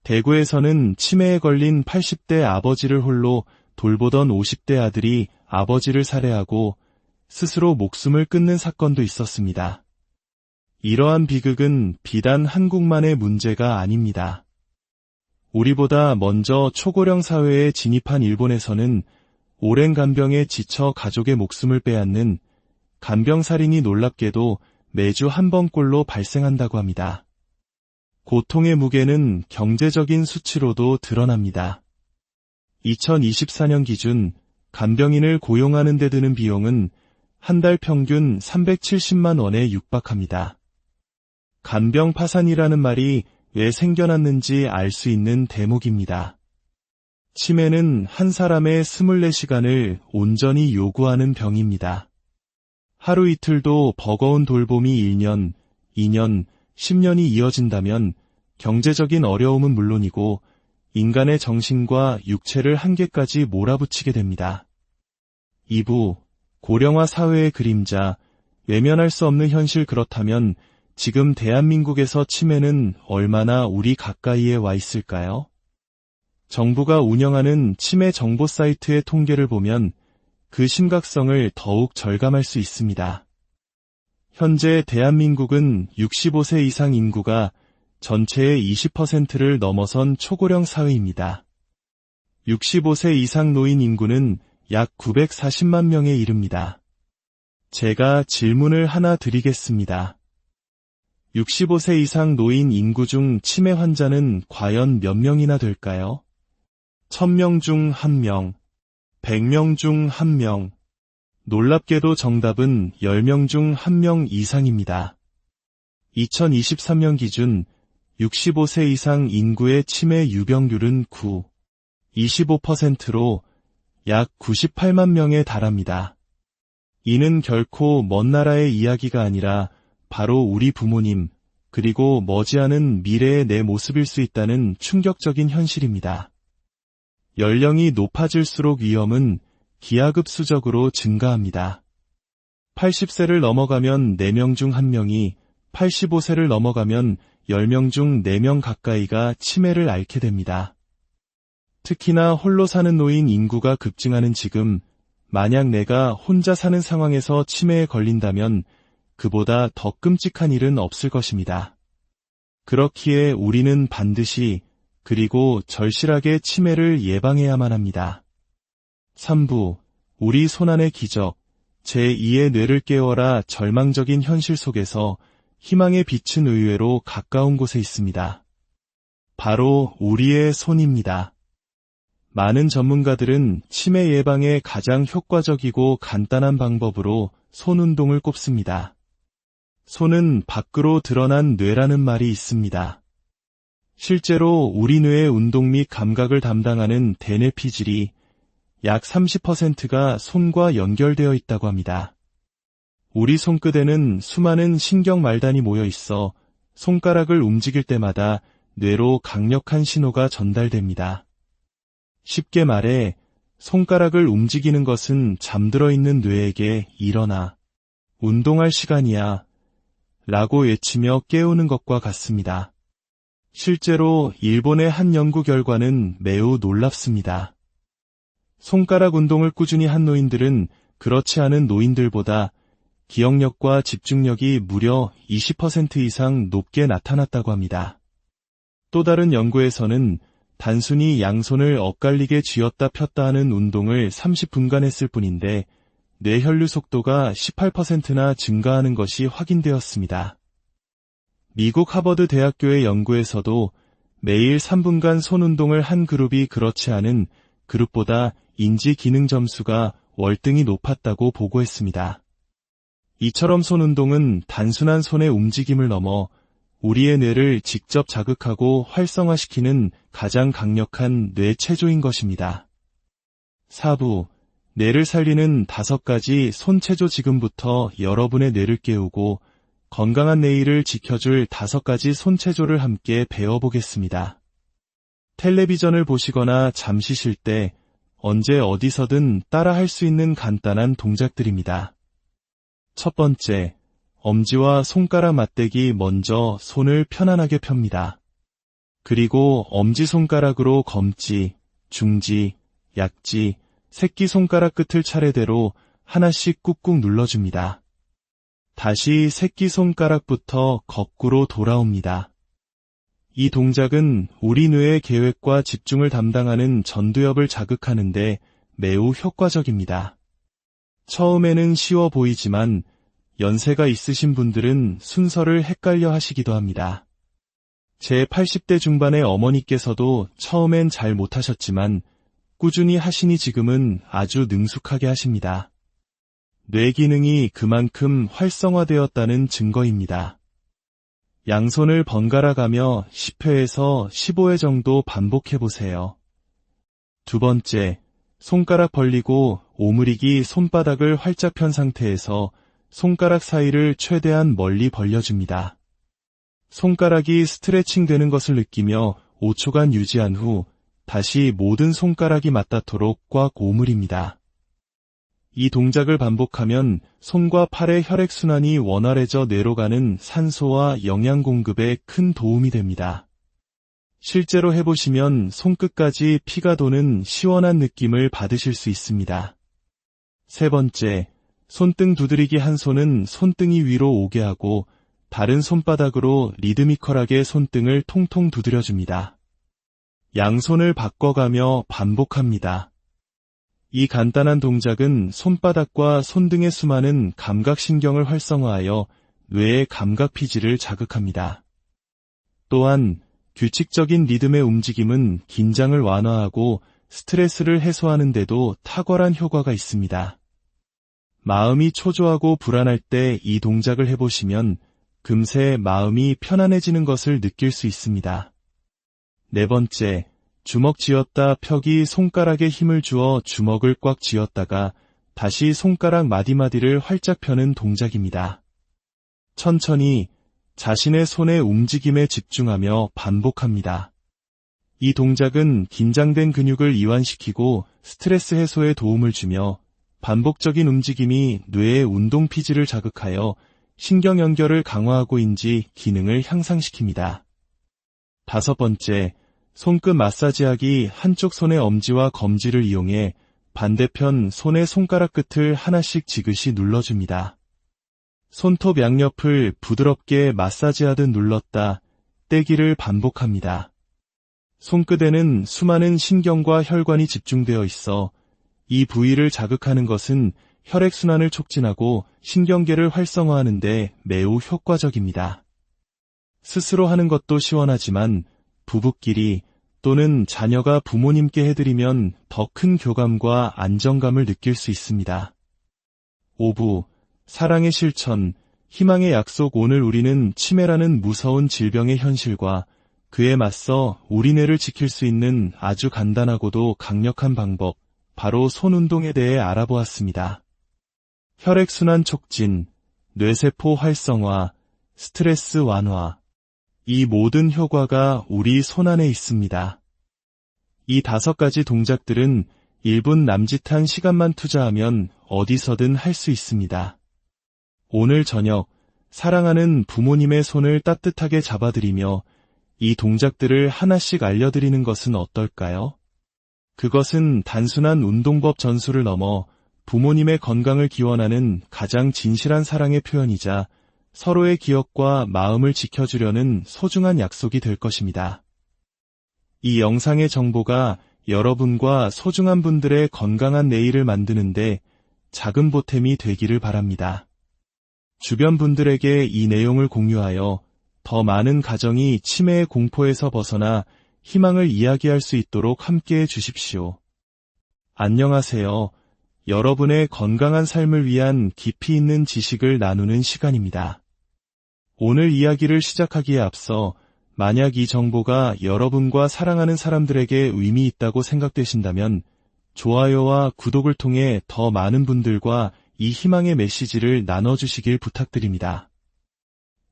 대구에서는 치매에 걸린 80대 아버지를 홀로 돌보던 50대 아들이 아버지를 살해하고 스스로 목숨을 끊는 사건도 있었습니다. 이러한 비극은 비단 한국만의 문제가 아닙니다. 우리보다 먼저 초고령 사회에 진입한 일본에서는 오랜 간병에 지쳐 가족의 목숨을 빼앗는 간병살인이 놀랍게도 매주 한 번꼴로 발생한다고 합니다. 고통의 무게는 경제적인 수치로도 드러납니다. 2024년 기준 간병인을 고용하는 데 드는 비용은 한 달 평균 370만 원에 육박합니다. 간병 파산이라는 말이 왜 생겨났는지 알 수 있는 대목입니다. 치매는 한 사람의 24시간을 온전히 요구하는 병입니다. 하루 이틀도 버거운 돌봄이 1년, 2년, 10년이 이어진다면 경제적인 어려움은 물론이고 인간의 정신과 육체를 한계까지 몰아붙이게 됩니다. 2부, 고령화 사회의 그림자, 외면할 수 없는 현실. 그렇다면 지금 대한민국에서 치매는 얼마나 우리 가까이에 와 있을까요? 정부가 운영하는 치매 정보 사이트의 통계를 보면 그 심각성을 더욱 절감할 수 있습니다. 현재 대한민국은 65세 이상 인구가 전체의 20%를 넘어선 초고령 사회입니다. 65세 이상 노인 인구는 약 940만 명에 이릅니다. 제가 질문을 하나 드리겠습니다. 65세 이상 노인 인구 중 치매 환자는 과연 몇 명이나 될까요? 1000명 중 1명, 100명 중 1명. 놀랍게도 정답은 10명 중 1명 이상입니다. 2023년 기준 65세 이상 인구의 치매 유병률은 25%로 약 98만 명에 달합니다. 이는 결코 먼 나라의 이야기가 아니라 바로 우리 부모님, 그리고 머지않은 미래의 내 모습일 수 있다는 충격적인 현실입니다. 연령이 높아질수록 위험은 기하급수적으로 증가합니다. 80세를 넘어가면 4명 중 1명이, 85세를 넘어가면 10명 중 4명 가까이가 치매를 앓게 됩니다. 특히나 홀로 사는 노인 인구가 급증하는 지금, 만약 내가 혼자 사는 상황에서 치매에 걸린다면 그보다 더 끔찍한 일은 없을 것입니다. 그렇기에 우리는 반드시 그리고 절실하게 치매를 예방해야만 합니다. 3부, 우리 손안의 기적, 제2의 뇌를 깨워라. 절망적인 현실 속에서 희망의 빛은 의외로 가까운 곳에 있습니다. 바로 우리의 손입니다. 많은 전문가들은 치매 예방에 가장 효과적이고 간단한 방법으로 손 운동을 꼽습니다. 손은 밖으로 드러난 뇌라는 말이 있습니다. 실제로 우리 뇌의 운동 및 감각을 담당하는 대뇌피질이 약 30%가 손과 연결되어 있다고 합니다. 우리 손끝에는 수많은 신경 말단이 모여 있어 손가락을 움직일 때마다 뇌로 강력한 신호가 전달됩니다. 쉽게 말해 손가락을 움직이는 것은 잠들어 있는 뇌에게 일어나, 운동할 시간이야 라고 외치며 깨우는 것과 같습니다. 실제로 일본의 한 연구 결과는 매우 놀랍습니다. 손가락 운동을 꾸준히 한 노인들은 그렇지 않은 노인들보다 기억력과 집중력이 무려 20% 이상 높게 나타났다고 합니다. 또 다른 연구에서는 단순히 양손을 엇갈리게 쥐었다 폈다 하는 운동을 30분간 했을 뿐인데 뇌혈류 속도가 18%나 증가하는 것이 확인되었습니다. 미국 하버드 대학교의 연구에서도 매일 3분간 손 운동을 한 그룹이 그렇지 않은 그룹보다 인지 기능 점수가 월등히 높았다고 보고했습니다. 이처럼 손 운동은 단순한 손의 움직임을 넘어 우리의 뇌를 직접 자극하고 활성화시키는 가장 강력한 뇌 체조인 것입니다. 4부, 뇌를 살리는 5가지 손체조. 지금부터 여러분의 뇌를 깨우고 건강한 내일을 지켜줄 5가지 손체조를 함께 배워보겠습니다. 텔레비전을 보시거나 잠시 쉴 때 언제 어디서든 따라할 수 있는 간단한 동작들입니다. 첫 번째, 엄지와 손가락 맞대기. 먼저 손을 편안하게 펴니다. 그리고 엄지손가락으로 검지, 중지, 약지, 새끼손가락 끝을 차례대로 하나씩 꾹꾹 눌러줍니다. 다시 새끼손가락부터 거꾸로 돌아옵니다. 이 동작은 우리 뇌의 계획과 집중을 담당하는 전두엽을 자극하는데 매우 효과적입니다. 처음에는 쉬워 보이지만 연세가 있으신 분들은 순서를 헷갈려 하시기도 합니다. 제 80대 중반의 어머니께서도 처음엔 잘 못하셨지만 꾸준히 하시니 지금은 아주 능숙하게 하십니다. 뇌 기능이 그만큼 활성화되었다는 증거입니다. 양손을 번갈아 가며 10회에서 15회 정도 반복해보세요. 두 번째, 손가락 벌리고 오므리기. 손바닥을 활짝 편 상태에서 손가락 사이를 최대한 멀리 벌려줍니다. 손가락이 스트레칭 되는 것을 느끼며 5초간 유지한 후 다시 모든 손가락이 맞닿도록 꽉 오므립니다. 이 동작을 반복하면 손과 팔의 혈액순환이 원활해져 뇌로 가는 산소와 영양 공급에 큰 도움이 됩니다. 실제로 해보시면 손끝까지 피가 도는 시원한 느낌을 받으실 수 있습니다. 세 번째, 손등 두드리기. 한 손은 손등이 위로 오게 하고 다른 손바닥으로 리드미컬하게 손등을 통통 두드려줍니다. 양손을 바꿔가며 반복합니다. 이 간단한 동작은 손바닥과 손등의 수많은 감각신경을 활성화하여 뇌의 감각피지를 자극합니다. 또한 규칙적인 리듬의 움직임은 긴장을 완화하고 스트레스를 해소하는 데도 탁월한 효과가 있습니다. 마음이 초조하고 불안할 때 이 동작을 해보시면 금세 마음이 편안해지는 것을 느낄 수 있습니다. 네 번째, 주먹 쥐었다 펴기. 손가락에 힘을 주어 주먹을 꽉 쥐었다가 다시 손가락 마디마디를 활짝 펴는 동작입니다. 천천히 자신의 손의 움직임에 집중하며 반복합니다. 이 동작은 긴장된 근육을 이완시키고 스트레스 해소에 도움을 주며 반복적인 움직임이 뇌의 운동 피지를 자극하여 신경 연결을 강화하고 인지 기능을 향상시킵니다. 다섯 번째, 손끝 마사지하기. 한쪽 손의 엄지와 검지를 이용해 반대편 손의 손가락 끝을 하나씩 지그시 눌러줍니다. 손톱 양옆을 부드럽게 마사지하듯 눌렀다 떼기를 반복합니다. 손끝에는 수많은 신경과 혈관이 집중되어 있어 이 부위를 자극하는 것은 혈액순환을 촉진하고 신경계를 활성화하는 데 매우 효과적입니다. 스스로 하는 것도 시원하지만 부부끼리 또는 자녀가 부모님께 해드리면 더 큰 교감과 안정감을 느낄 수 있습니다. 5부, 사랑의 실천, 희망의 약속. 오늘 우리는 치매라는 무서운 질병의 현실과 그에 맞서 우리 뇌를 지킬 수 있는 아주 간단하고도 강력한 방법, 바로 손운동에 대해 알아보았습니다. 혈액순환 촉진, 뇌세포 활성화, 스트레스 완화, 이 모든 효과가 우리 손안에 있습니다. 이 5가지 동작들은 1분 남짓한 시간만 투자하면 어디서든 할 수 있습니다. 오늘 저녁 사랑하는 부모님의 손을 따뜻하게 잡아드리며 이 동작들을 하나씩 알려드리는 것은 어떨까요? 그것은 단순한 운동법 전수를 넘어 부모님의 건강을 기원하는 가장 진실한 사랑의 표현이자 서로의 기억과 마음을 지켜주려는 소중한 약속이 될 것입니다. 이 영상의 정보가 여러분과 소중한 분들의 건강한 내일을 만드는데 작은 보탬이 되기를 바랍니다. 주변 분들에게 이 내용을 공유하여 더 많은 가정이 치매의 공포에서 벗어나 희망을 이야기할 수 있도록 함께해 주십시오. 안녕하세요. 여러분의 건강한 삶을 위한 깊이 있는 지식을 나누는 시간입니다. 오늘 이야기를 시작하기에 앞서 만약 이 정보가 여러분과 사랑하는 사람들에게 의미 있다고 생각되신다면 좋아요와 구독을 통해 더 많은 분들과 이 희망의 메시지를 나눠주시길 부탁드립니다.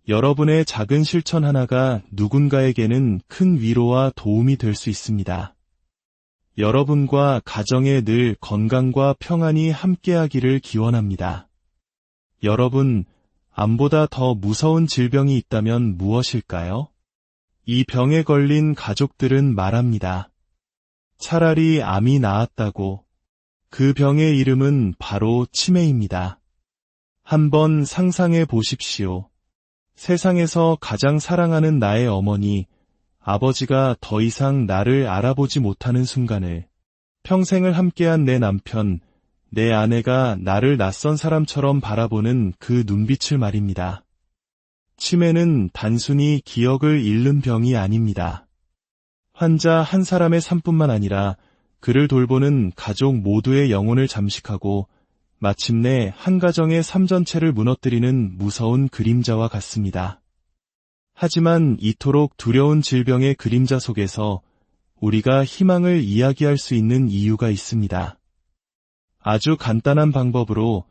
여러분의 작은 실천 하나가 누군가에게는 큰 위로와 도움이 될 수 있습니다. 여러분과 가정에 늘 건강과 평안이 함께하기를 기원합니다. 여러분, 암보다 더 무서운 질병이 있다면 무엇일까요? 이 병에 걸린 가족들은 말합니다. 차라리 암이 나았다고. 그 병의 이름은 바로 치매입니다. 한번 상상해 보십시오. 세상에서 가장 사랑하는 나의 어머니, 아버지가 더 이상 나를 알아보지 못하는 순간을, 평생을 함께한 내 남편, 내 아내가 나를 낯선 사람처럼 바라보는 그 눈빛을 말입니다. 치매는 단순히 기억을 잃는 병이 아닙니다. 환자 한 사람의 삶뿐만 아니라 그를 돌보는 가족 모두의 영혼을 잠식하고 마침내 한 가정의 삶 전체를 무너뜨리는 무서운 그림자와 같습니다. 하지만 이토록 두려운 질병의 그림자 속에서 우리가 희망을 이야기할 수 있는 이유가 있습니다. 아주 간단한 방법으로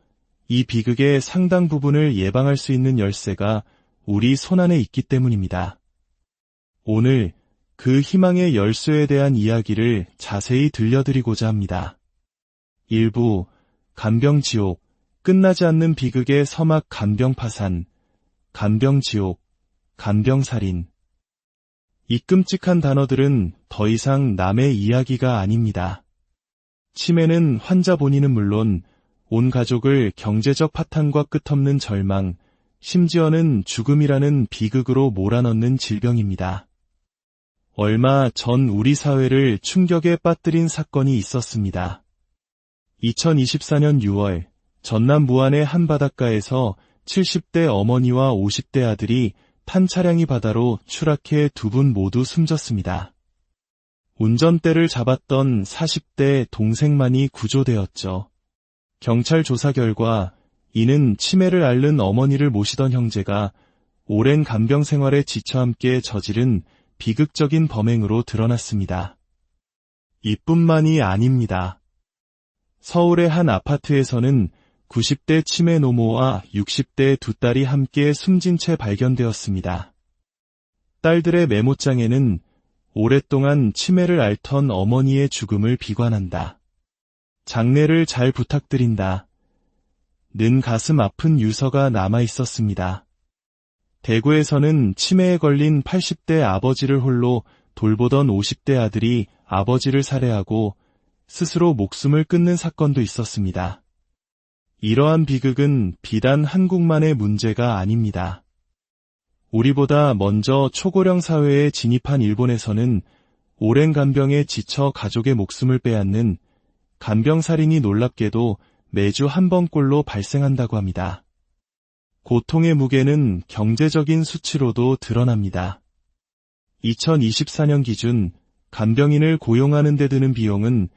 이 비극의 상당 부분을 예방할 수 있는 열쇠가 우리 손안에 있기 때문입니다. 오늘 그 희망의 열쇠에 대한 이야기를 자세히 들려드리고자 합니다. 1부 간병지옥, 끝나지 않는 비극의 서막 간병파산, 간병지옥, 간병살인. 이 끔찍한 단어들은 더 이상 남의 이야기가 아닙니다. 치매는 환자 본인은 물론 온 가족을 경제적 파탄과 끝없는 절망, 심지어는 죽음이라는 비극으로 몰아넣는 질병입니다. 얼마 전 우리 사회를 충격에 빠뜨린 사건이 있었습니다. 2024년 6월 전남 무안의 한 바닷가에서 70대 어머니와 50대 아들이 탄 차량이 바다로 추락해 두 분 모두 숨졌습니다. 운전대를 잡았던 40대 동생만이 구조되었죠. 경찰 조사 결과 이는 치매를 앓는 어머니를 모시던 형제가 오랜 간병 생활에 지쳐 함께 저지른 비극적인 범행으로 드러났습니다. 이뿐만이 아닙니다. 서울의 한 아파트에서는 90대 치매 노모와 60대 두 딸이 함께 숨진 채 발견되었습니다. 딸들의 메모장에는 오랫동안 치매를 앓던 어머니의 죽음을 비관한다. 장례를 잘 부탁드린다. 는 가슴 아픈 유서가 남아 있었습니다. 대구에서는 치매에 걸린 80대 아버지를 홀로 돌보던 50대 아들이 아버지를 살해하고 스스로 목숨을 끊는 사건도 있었습니다. 이러한 비극은 비단 한국만의 문제가 아닙니다. 우리보다 먼저 초고령 사회에 진입한 일본에서는 오랜 간병에 지쳐 가족의 목숨을 빼앗는 간병살인이 놀랍게도 매주 한 번꼴로 발생한다고 합니다. 고통의 무게는 경제적인 수치로도 드러납니다. 2024년 기준 간병인을 고용하는 데 드는 비용은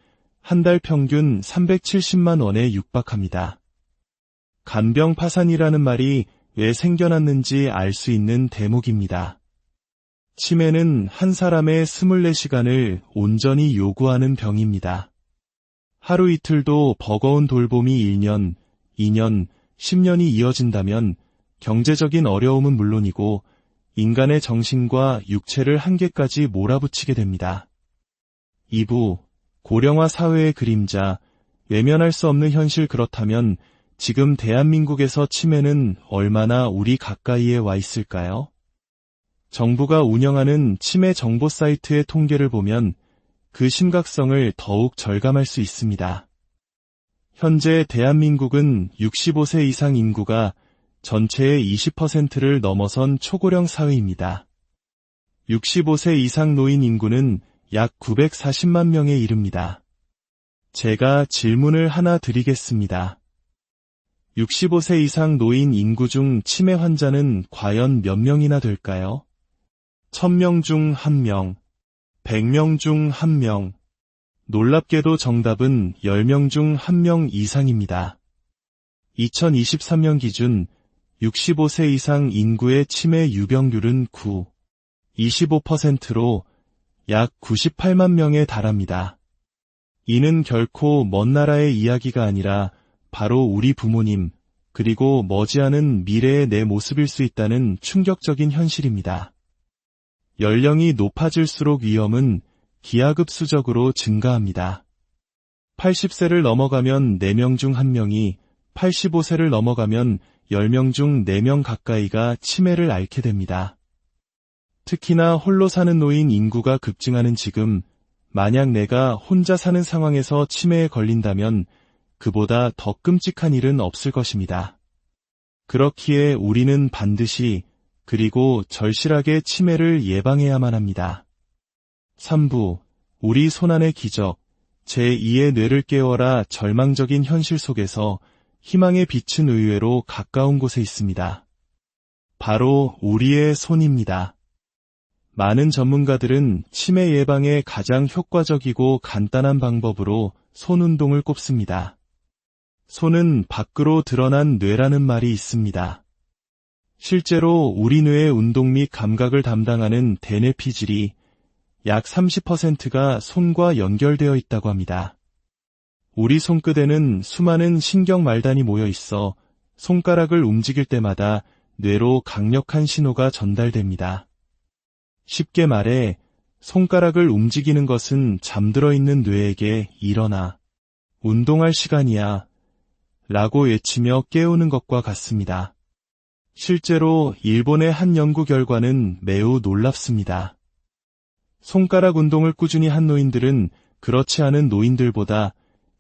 한 달 평균 370만 원에 육박합니다. 간병 파산이라는 말이 왜 생겨났는지 알 수 있는 대목입니다. 치매는 한 사람의 24시간을 온전히 요구하는 병입니다. 하루 이틀도 버거운 돌봄이 1년, 2년, 10년이 이어진다면 경제적인 어려움은 물론이고 인간의 정신과 육체를 한계까지 몰아붙이게 됩니다. 2부 고령화 사회의 그림자, 외면할 수 없는 현실. 그렇다면 지금 대한민국에서 치매는 얼마나 우리 가까이에 와 있을까요? 정부가 운영하는 치매 정보 사이트의 통계를 보면 그 심각성을 더욱 절감할 수 있습니다. 현재 대한민국은 65세 이상 인구가 전체의 20%를 넘어선 초고령 사회입니다. 65세 이상 노인 인구는 약 940만 명에 이릅니다. 제가 질문을 하나 드리겠습니다. 65세 이상 노인 인구 중 치매 환자는 과연 몇 명이나 될까요? 1000명 중 1명, 100명 중 1명. 놀랍게도 정답은 10명 중 1명 이상입니다. 2023년 기준 65세 이상 인구의 치매 유병률은 25%로 약 98만 명에 달합니다. 이는 결코 먼 나라의 이야기가 아니라 바로 우리 부모님, 그리고 머지않은 미래의 내 모습일 수 있다는 충격적인 현실입니다. 연령이 높아질수록 위험은 기하급수적으로 증가합니다. 80세를 넘어가면 4명 중 1명이, 85세를 넘어가면 10명 중 4명 가까이가 치매를 앓게 됩니다. 특히나 홀로 사는 노인 인구가 급증하는 지금, 만약 내가 혼자 사는 상황에서 치매에 걸린다면 그보다 더 끔찍한 일은 없을 것입니다. 그렇기에 우리는 반드시 그리고 절실하게 치매를 예방해야만 합니다. 3부, 우리 손안의 기적, 제2의 뇌를 깨워라. 절망적인 현실 속에서 희망의 빛은 의외로 가까운 곳에 있습니다. 바로 우리의 손입니다. 많은 전문가들은 치매 예방에 가장 효과적이고 간단한 방법으로 손 운동을 꼽습니다. 손은 밖으로 드러난 뇌라는 말이 있습니다. 실제로 우리 뇌의 운동 및 감각을 담당하는 대뇌피질이 약 30%가 손과 연결되어 있다고 합니다. 우리 손끝에는 수많은 신경 말단이 모여 있어 손가락을 움직일 때마다 뇌로 강력한 신호가 전달됩니다. 쉽게 말해 손가락을 움직이는 것은 잠들어 있는 뇌에게 일어나, 운동할 시간이야 라고 외치며 깨우는 것과 같습니다. 실제로 일본의 한 연구 결과는 매우 놀랍습니다. 손가락 운동을 꾸준히 한 노인들은 그렇지 않은 노인들보다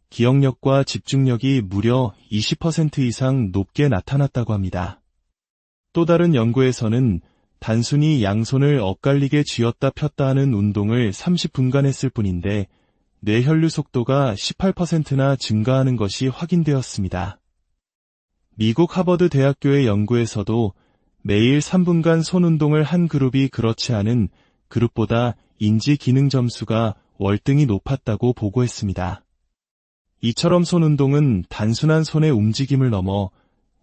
기억력과 집중력이 무려 20% 이상 높게 나타났다고 합니다. 또 다른 연구에서는 단순히 양손을 엇갈리게 쥐었다 폈다 하는 운동을 30분간 했을 뿐인데 뇌혈류 속도가 18%나 증가하는 것이 확인되었습니다. 미국 하버드 대학교의 연구에서도 매일 3분간 손 운동을 한 그룹이 그렇지 않은 그룹보다 인지 기능 점수가 월등히 높았다고 보고했습니다. 이처럼 손 운동은 단순한 손의 움직임을 넘어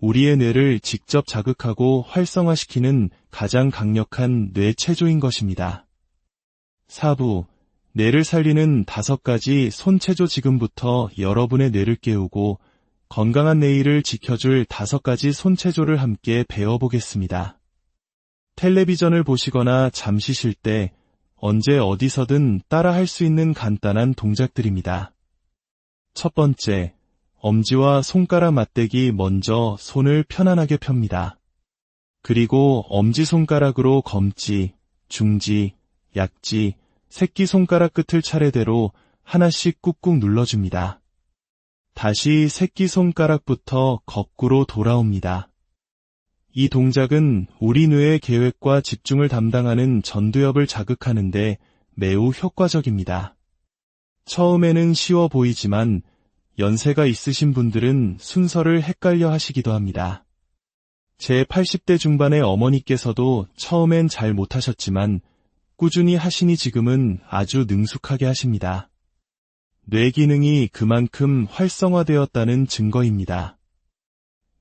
우리의 뇌를 직접 자극하고 활성화시키는 가장 강력한 뇌 체조인 것입니다. 4부, 뇌를 살리는 5가지 손체조. 지금부터 여러분의 뇌를 깨우고 건강한 내일을 지켜줄 5가지 손체조를 함께 배워보겠습니다. 텔레비전을 보시거나 잠시 쉴 때 언제 어디서든 따라 할 수 있는 간단한 동작들입니다. 첫 번째, 엄지와 손가락 맞대기. 먼저 손을 편안하게 펴니다. 그리고 엄지손가락으로 검지, 중지, 약지, 새끼손가락 끝을 차례대로 하나씩 꾹꾹 눌러줍니다. 다시 새끼손가락부터 거꾸로 돌아옵니다. 이 동작은 우리 뇌의 계획과 집중을 담당하는 전두엽을 자극하는데 매우 효과적입니다. 처음에는 쉬워 보이지만 연세가 있으신 분들은 순서를 헷갈려 하시기도 합니다. 제 80대 중반의 어머니께서도 처음엔 잘 못하셨지만 꾸준히 하시니 지금은 아주 능숙하게 하십니다. 뇌 기능이 그만큼 활성화되었다는 증거입니다.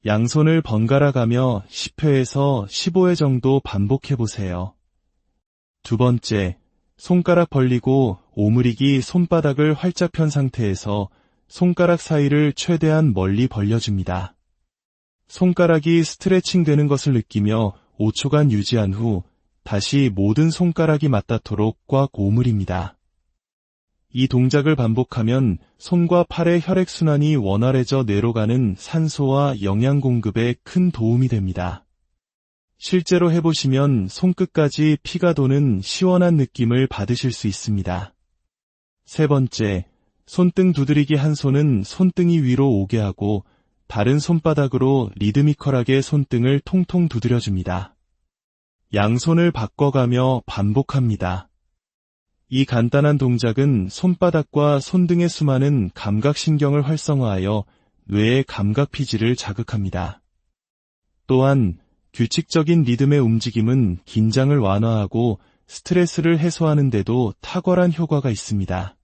양손을 번갈아 가며 10회에서 15회 정도 반복해보세요. 두 번째, 손가락 벌리고 오므리기. 손바닥을 활짝 편 상태에서 손가락 사이를 최대한 멀리 벌려줍니다. 손가락이 스트레칭 되는 것을 느끼며 5초간 유지한 후 다시 모든 손가락이 맞닿도록 꽉 오므립니다. 이 동작을 반복하면 손과 팔의 혈액순환이 원활해져 뇌로 가는 산소와 영양 공급에 큰 도움이 됩니다. 실제로 해보시면 손끝까지 피가 도는 시원한 느낌을 받으실 수 있습니다. 세 번째, 손등 두드리기. 한 손은 손등이 위로 오게 하고 다른 손바닥으로 리드미컬하게 손등을 통통 두드려줍니다. 양손을 바꿔가며 반복합니다. 이 간단한 동작은 손바닥과 손등의 수많은 감각신경을 활성화하여 뇌의 감각피질을 자극합니다. 또한 규칙적인 리듬의 움직임은 긴장을 완화하고 스트레스를 해소하는 데도 탁월한 효과가 있습니다.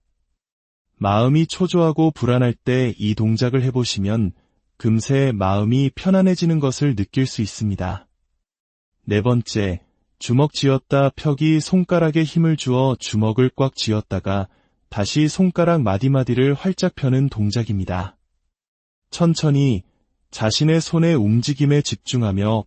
마음이 초조하고 불안할 때 이 동작을 해보시면 금세 마음이 편안해지는 것을 느낄 수 있습니다. 네 번째, 주먹 쥐었다 펴기. 손가락에 힘을 주어 주먹을 꽉 쥐었다가 다시 손가락 마디마디를 활짝 펴는 동작입니다. 천천히 자신의 손의 움직임에 집중하며